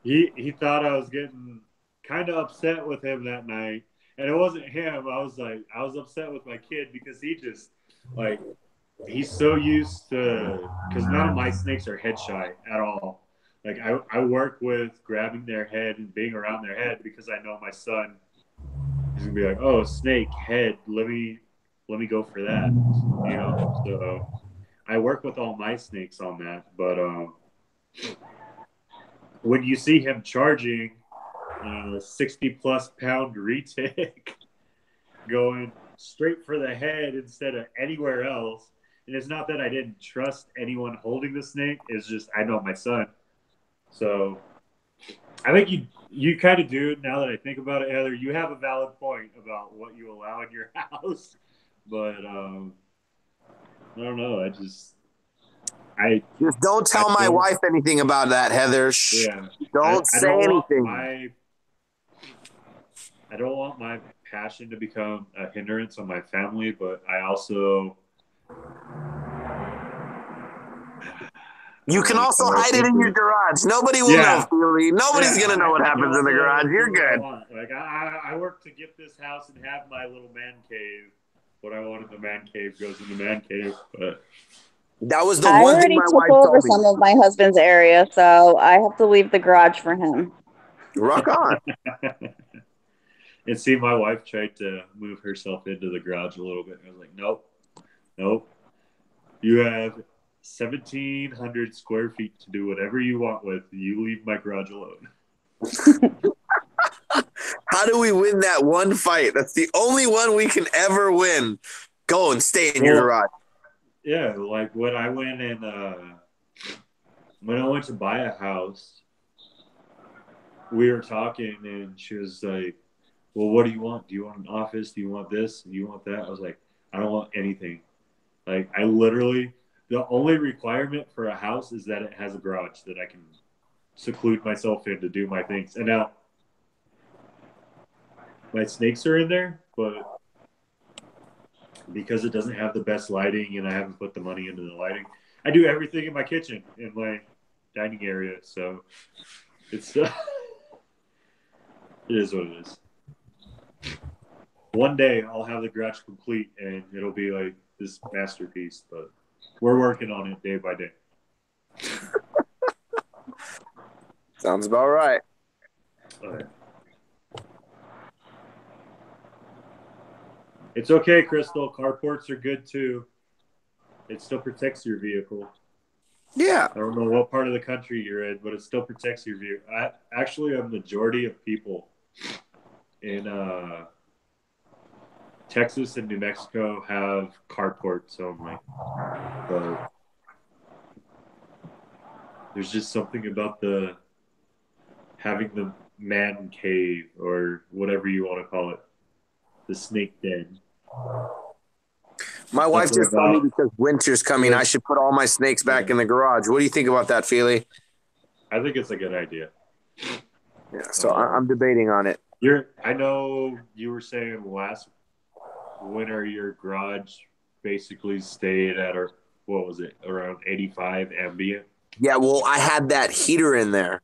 He thought I was getting kind of upset with him that night, and it wasn't him. I was upset with my kid because he just like he's so used to because none of my snakes are head shy at all. Like I work with grabbing their head and being around their head because I know my son is gonna be like, oh, snake head, let me go for that, you know. So I work with all my snakes on that, but when you see him charging 60+ pound retic going straight for the head instead of anywhere else. And it's not that I didn't trust anyone holding the snake. It's just I know my son. So I think you kind of do. Now that I think about it, Heather, you have a valid point about what you allow in your house. But I don't know. I Just don't tell my wife anything about that, Heather. Shh. Yeah. Don't say anything. I don't want my passion to become a hindrance on my family, but I also you can also hide it in your garage. Nobody will know, Fealy. Nobody's gonna know what happens in the garage. You're good. Like I work to get this house and have my little man cave. What I want in the man cave goes in the man cave. But that was the I one thing my wife told me. I already took over some of my husband's area, so I have to leave the garage for him. Rock on. And see, my wife tried to move herself into the garage a little bit. I was like, nope. You have 1,700 square feet to do whatever you want with. You leave my garage alone. How do we win that one fight? That's the only one we can ever win. Go and stay in your garage. Yeah, like when I went to buy a house, we were talking, and she was like, well, what do you want? Do you want an office? Do you want this? Do you want that? I was like, I don't want anything. Like, I literally, the only requirement for a house is that it has a garage that I can seclude myself in to do my things. And now, my snakes are in there, but because it doesn't have the best lighting and I haven't put the money into the lighting, I do everything in my kitchen, in my dining area. So it's it is what it is. One day I'll have the garage complete, and it'll be like this masterpiece. But we're working on it day by day. Sounds about right. All right. It's okay, Crystal. Carports are good too. It still protects your vehicle. Yeah. I don't know what part of the country you're in, but it still protects your vehicle. Actually, a majority of people in Texas and New Mexico have carports only. But there's just something about having the man cave or whatever you want to call it, the snake den. My wife Something just told me about because winter's coming, I should put all my snakes back in the garage. What do you think about that, Fealy? I think it's a good idea. Yeah, so I'm debating on it. I know you were saying last winter your garage basically stayed at, or what was it, around 85 ambient? Yeah, well, I had that heater in there,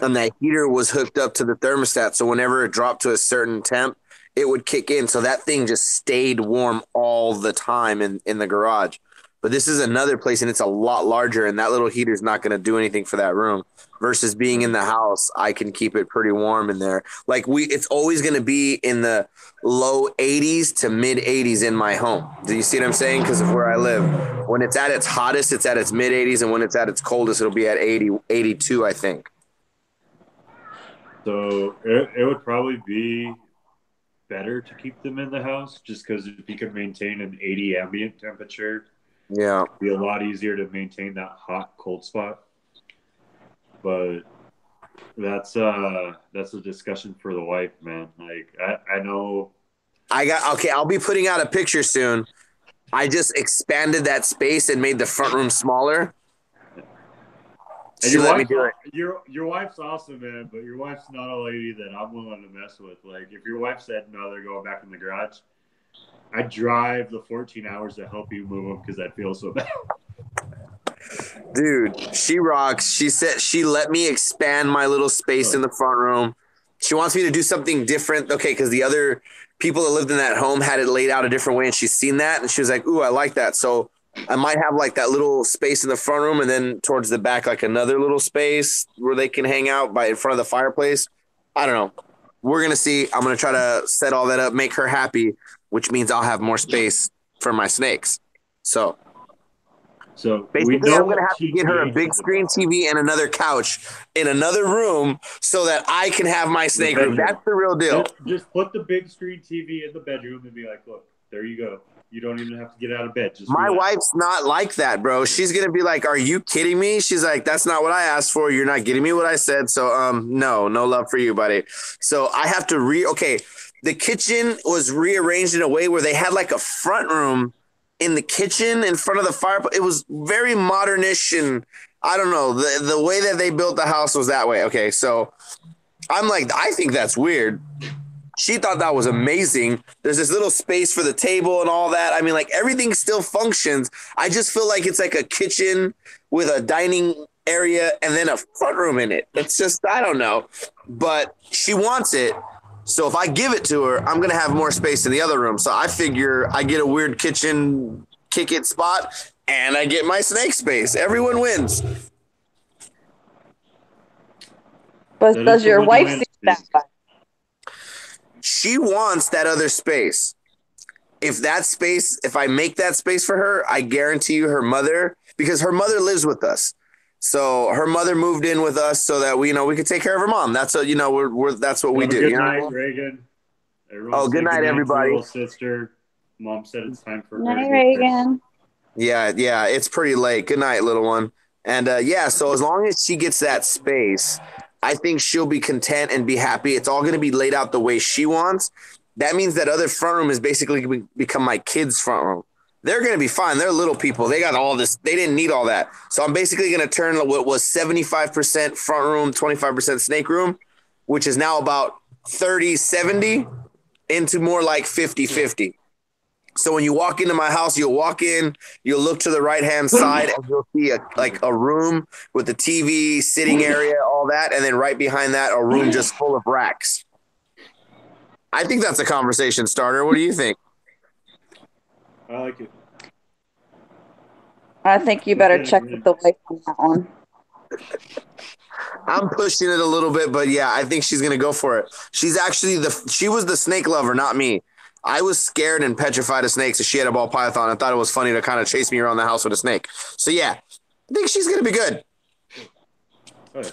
and that heater was hooked up to the thermostat. So whenever it dropped to a certain temp, it would kick in. So that thing just stayed warm all the time in the garage. But this is another place, and it's a lot larger, and that little heater is not going to do anything for that room. Versus being in the house, I can keep it pretty warm in there. Like it's always going to be in the low 80s to mid 80s in my home. Do you see what I'm saying? Because of where I live. When it's at its hottest, it's at its mid 80s, and when it's at its coldest, it'll be at 80, 82, I think. So it would probably be better to keep them in the house, just because if you can maintain an 80 ambient temperature, yeah, it'd be a lot easier to maintain that hot cold spot. But that's a discussion for the wife, man. Like I know. I'll be putting out a picture soon. I just expanded that space and made the front room smaller. And She let me do it. Your wife's awesome, man, but your wife's not a lady that I'm willing to mess with. Like, if your wife said no, they're going back in the garage, I'd drive the 14 hours to help you move them because I'd feel so bad. Dude, she rocks. She said she let me expand my little space in the front room. She wants me to do something different. Okay, because the other people that lived in that home had it laid out a different way, and she's seen that, and she was like, ooh, I like that. So I might have like that little space in the front room, and then towards the back, like another little space where they can hang out in front of the fireplace. I don't know. We're going to see. I'm going to try to set all that up, make her happy, which means I'll have more space for my snakes. So basically, I'm going to have to get her a big screen TV and another couch in another room so that I can have my snake room. That's the real deal. Just put the big screen TV in the bedroom and be like, look, there you go. You don't even have to get out of bed. Just my wife's not like that, bro. She's going to be like, are you kidding me? She's like, that's not what I asked for. You're not getting me what I said. So, no love for you, buddy. So I have to okay. The kitchen was rearranged in a way where they had like a front room in the kitchen in front of the fireplace. It was very modernish, and I don't know, the way that they built the house was that way. Okay, so I'm like, I think that's weird. She thought that was amazing. There's this little space for the table and all that. I mean, like, everything still functions. I just feel like it's like a kitchen with a dining area and then a front room in it. It's just, I don't know, but she wants it. So if I give it to her, I'm going to have more space in the other room. So I figure I get a weird kitchen kick it spot and I get my snake space. Everyone wins. But does your wife see that? She wants that other space. If I make that space for her, I guarantee you because her mother lives with us. So her mother moved in with us so that we could take care of her mom. That's that's what we do. Good night, Reagan. Good night, everybody. Little sister. Mom said it's time for her. Night, Reagan. Yeah, it's pretty late. Good night, little one. And so as long as she gets that space, I think she'll be content and be happy. It's all going to be laid out the way she wants. That means that other front room is basically become my kids' front room. They're going to be fine. They're little people. They got all this. They didn't need all that. So I'm basically going to turn what was 75% front room, 25% snake room, which is now about 30-70 into more like 50-50. So when you walk into my house, you'll walk in, you'll look to the right-hand side, and you'll see a room with a TV, sitting area, all that, and then right behind that, a room just full of racks. I think that's a conversation starter. What do you think? I like it. I think you better check with the wife on that one. I'm pushing it a little bit, but yeah, I think she's gonna go for it. She was the snake lover, not me. I was scared and petrified of snakes, and she had a ball python. I thought it was funny to kind of chase me around the house with a snake. So yeah, I think she's gonna be good. Okay.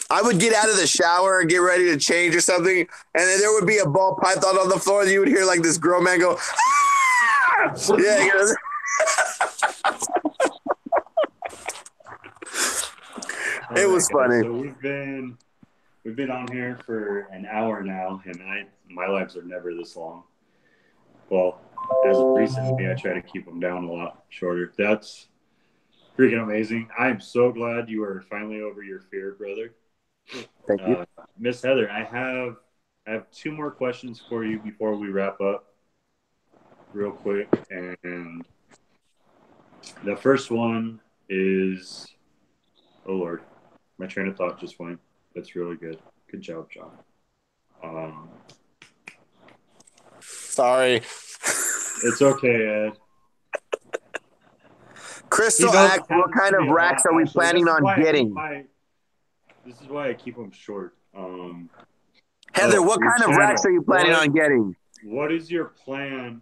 I would get out of the shower and get ready to change or something, and then there would be a ball python on the floor, and you would hear like this grown man go, "Ah!" Yeah. It was funny. So we've been on here for an hour now, and my lives are never this long. Well, as of recently, I try to keep them down a lot shorter. That's freaking amazing. I'm so glad you are finally over your fear, brother. Thank you. Miss Heather, I have 2 more questions for you before we wrap up real quick. And the first one is, oh Lord, my train of thought just went. That's really good. Good job, John. Sorry. It's okay, Ed. Crystal asked, what kind of racks are we planning on getting? This is why I keep them short. Heather, what kind of racks are you planning on getting? What is your plan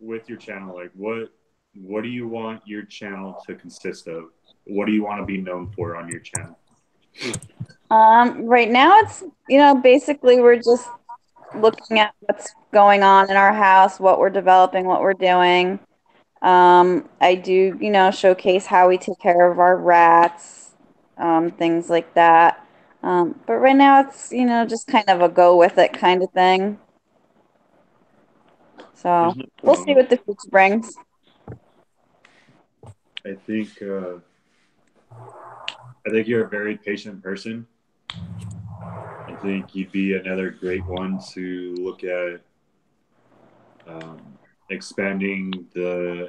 with your channel? Like, what do you want your channel to consist of? What do you want to be known for on your channel? Right now it's, basically we're just looking at what's going on in our house, what we're developing, what we're doing. I do, showcase how we take care of our rats, things like that. But right now it's, just kind of a go with it kind of thing. So we'll see what the future brings. I think you're a very patient person. I think you'd be another great one to look at expanding the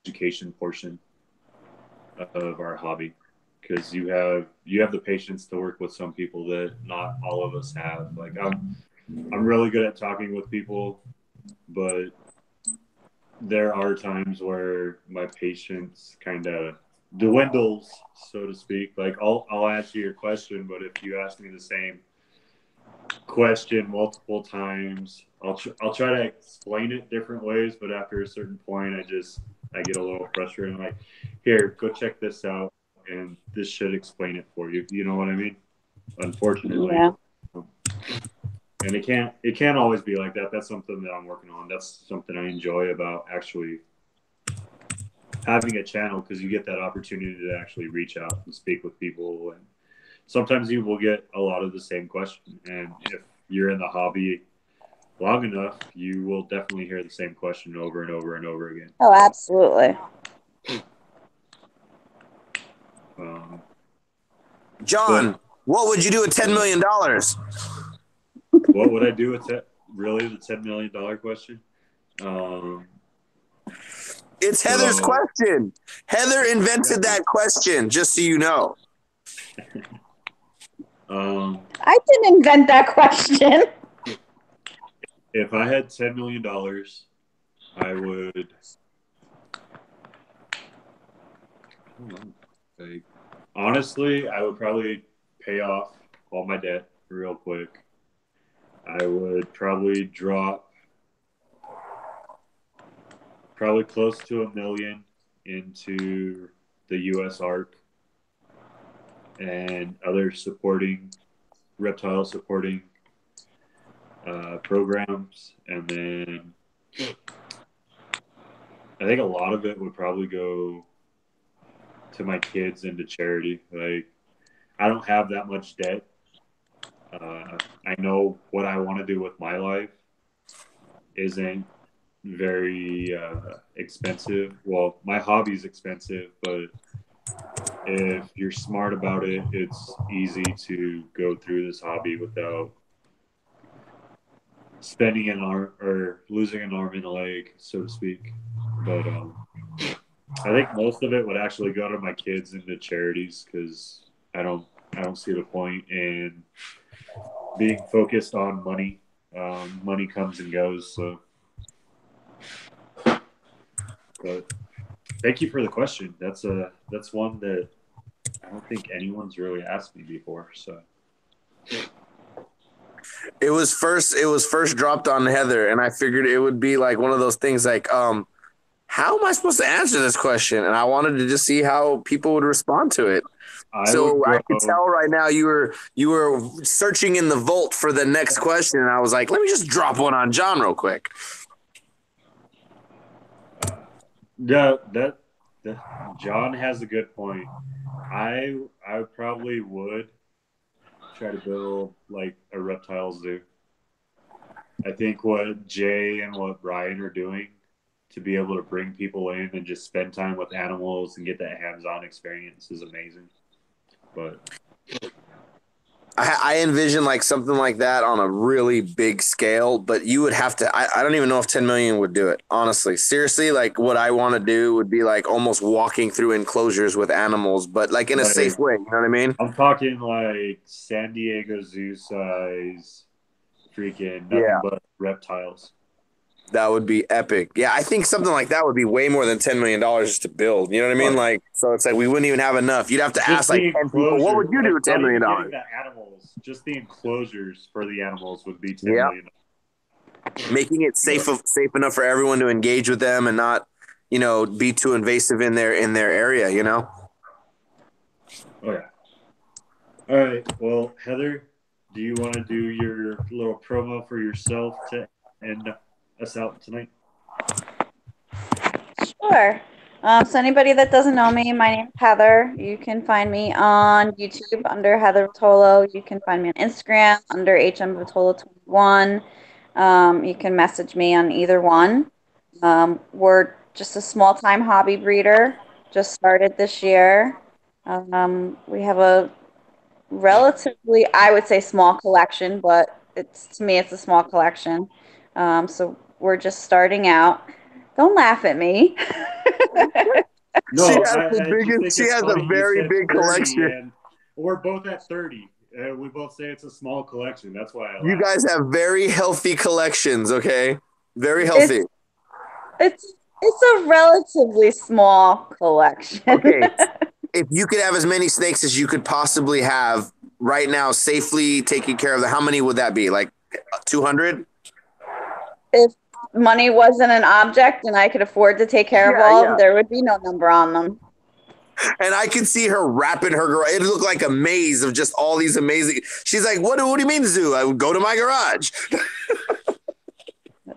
education portion of our hobby, because you have the patience to work with some people that not all of us have. Like I'm really good at talking with people, but there are times where my patience kind of dwindles, so to speak. Like I'll answer your question, but if you ask me the same question multiple times, I'll try to explain it different ways, but after a certain point, I get a little frustrated. I'm like, here, go check this out, and this should explain it for you. You know what I mean? Unfortunately, yeah. And it can't always be like that. That's something that I'm working on. That's something I enjoy about actually having a channel, because you get that opportunity to actually reach out and speak with people, and sometimes you will get a lot of the same question. And if you're in the hobby long enough, you will definitely hear the same question over and over and over again. Oh, absolutely. John, what would you do with $10 million? What would I do with that? Really, the $10 million question? It's Heather's question. Heather invented that question, just so you know. I didn't invent that question. If I had $10 million, I would. I don't know. Like, honestly, I would probably pay off all my debt real quick. I would probably drop close to $1 million into the U.S. ARC and other reptile supporting programs, and then I think a lot of it would probably go to my kids and to charity. Like, I don't have that much debt. I know what I want to do with my life isn't very expensive. Well, my hobby's expensive, but if you're smart about it, it's easy to go through this hobby without spending an arm or losing an arm and a leg, so to speak. But I think most of it would actually go to my kids and to charities because I don't see the point in being focused on money. Money comes and goes. So, but thank you for the question. That's one that I don't think anyone's really asked me before. So it was first dropped on Heather, and I figured it would be like one of those things like, how am I supposed to answer this question? And I wanted to just see how people would respond to it. I would So I go. could tell right now you were searching in the vault for the next question, and I was like, let me just drop one on John real quick. Yeah, that John has a good point. I probably would try to build like a reptile zoo. I think what Jay and what Brian are doing to be able to bring people in and just spend time with animals and get that hands-on experience is amazing. But I envision like something like that on a really big scale, but you would have to. I don't even know if 10 million would do it. Honestly, seriously, like what I want to do would be like almost walking through enclosures with animals, but like in a like safe way. You know what I mean? I'm talking like San Diego Zoo size, freaking nothing Yeah, but reptiles. that would be epic. Yeah, I think something like that would be way more than $10 million just to build. You know what I mean? Oh, Like, so it's like we wouldn't even have enough. You'd have to just ask like the 10 people, what would enclosure, you do like with $10 not million? even getting the animals, just the enclosures for the animals would be 10 Yeah, million. making it safe But, safe enough for everyone to engage with them and not, be too invasive in their area. oh yeah. All right. Well, Heather, do you want to do your little promo for yourself to end us out tonight? Sure. So anybody that doesn't know me, my name is Heather. You can find me on YouTube under Heather Vitolo. You can find me on Instagram under HMVitolo21. You can message me on either one. We're just a small time hobby breeder. Just started this year. We have a relatively, I would say, small collection, but it's to me, it's a small collection. So we're just starting out. Don't laugh at me. She No, has the I just biggest. think She it's has a funny. You very said big 30, collection. and we're both at 30. We both say it's a small collection. That's why I You laugh. guys have very healthy collections. Okay, very healthy. It's it's a relatively small collection. Okay, if you could have as many snakes as you could possibly have right now, safely taking care of them, how many would that be? Like 200? If money wasn't an object and I could afford to take care of Yeah, all of them, yeah. there would be no number on them. And I can see her wrapping her garage. It looked like a maze of just all these amazing. She's like, "What do you mean zoo? I would go to my garage."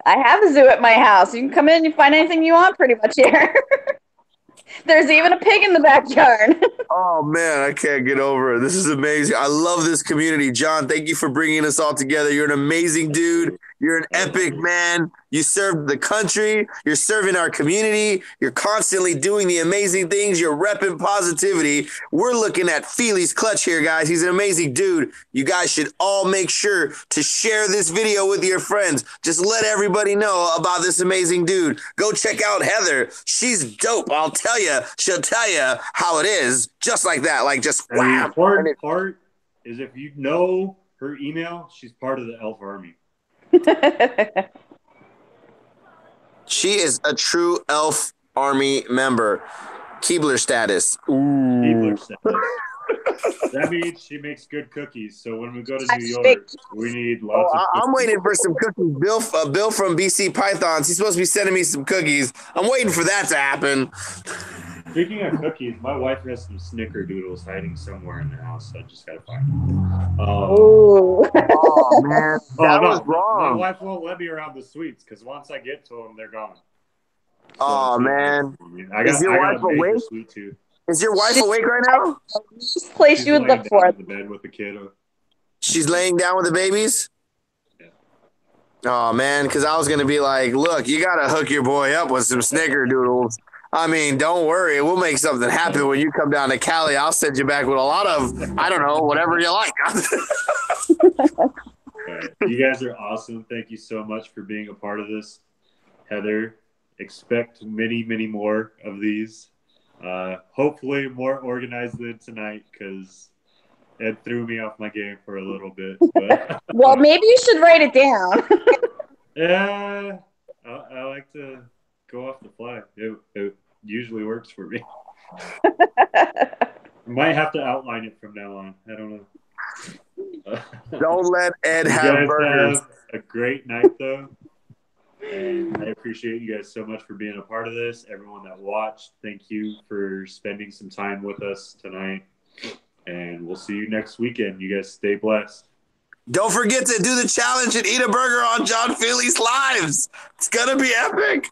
I have a zoo at my house. You can come in and find anything you want pretty much here. There's even a pig in the backyard. Oh man, I can't get over it. This is amazing. I love this community. John, thank you for bringing us all together. You're an amazing dude. You're an epic man. You served the country. You're serving our community. You're constantly doing the amazing things. You're repping positivity. We're looking at Fealys Clutch here, guys. He's an amazing dude. You guys should all make sure to share this video with your friends. Just let everybody know about this amazing dude. Go check out Heather. She's dope. I'll tell you. She'll tell you how it is. Just like that. Like just And the wham. important part is if you know her email, she's part of the Elf Army. She is a true Elf Army member. Keebler status. Ooh. Keebler status. That means she makes good cookies. So when we go to I New make York, we need lots of cookies. I'm waiting for some cookies. Bill from BC Pythons. He's supposed to be sending me some cookies. I'm waiting for that to happen. Speaking of cookies, my wife has some snickerdoodles hiding somewhere in the house. I just gotta find them. Ooh. Oh man, that was My wrong. wife won't let me around the sweets because once I get to them, they're gone. So Oh man, I is your got wife a major awake? sweet tooth. Is your wife awake right now? This place She's you would laying look down for. in the bed with the kiddo. She's laying down with the babies. Yeah. Oh man, because I was gonna be like, look, you gotta hook your boy up with some snickerdoodles. I mean, don't worry, we'll make something happen when you come down to Cali. I'll send you back with a lot of, I don't know, whatever you like. right. You guys are awesome. Thank you so much for being a part of this. Heather, expect many, many more of these. Hopefully more organized than tonight because Ed threw me off my game for a little bit. But Well, maybe you should write it down. yeah, I like to go off the fly. It usually works for me. Might have to outline it from now on. I don't know. Don't let Ed You have guys burgers. have a great night, though. And I appreciate you guys so much for being a part of this. Everyone that watched, thank you for spending some time with us tonight. And we'll see you next weekend. You guys stay blessed. Don't forget to do the challenge and eat a burger on John Fealy's lives. It's gonna be epic.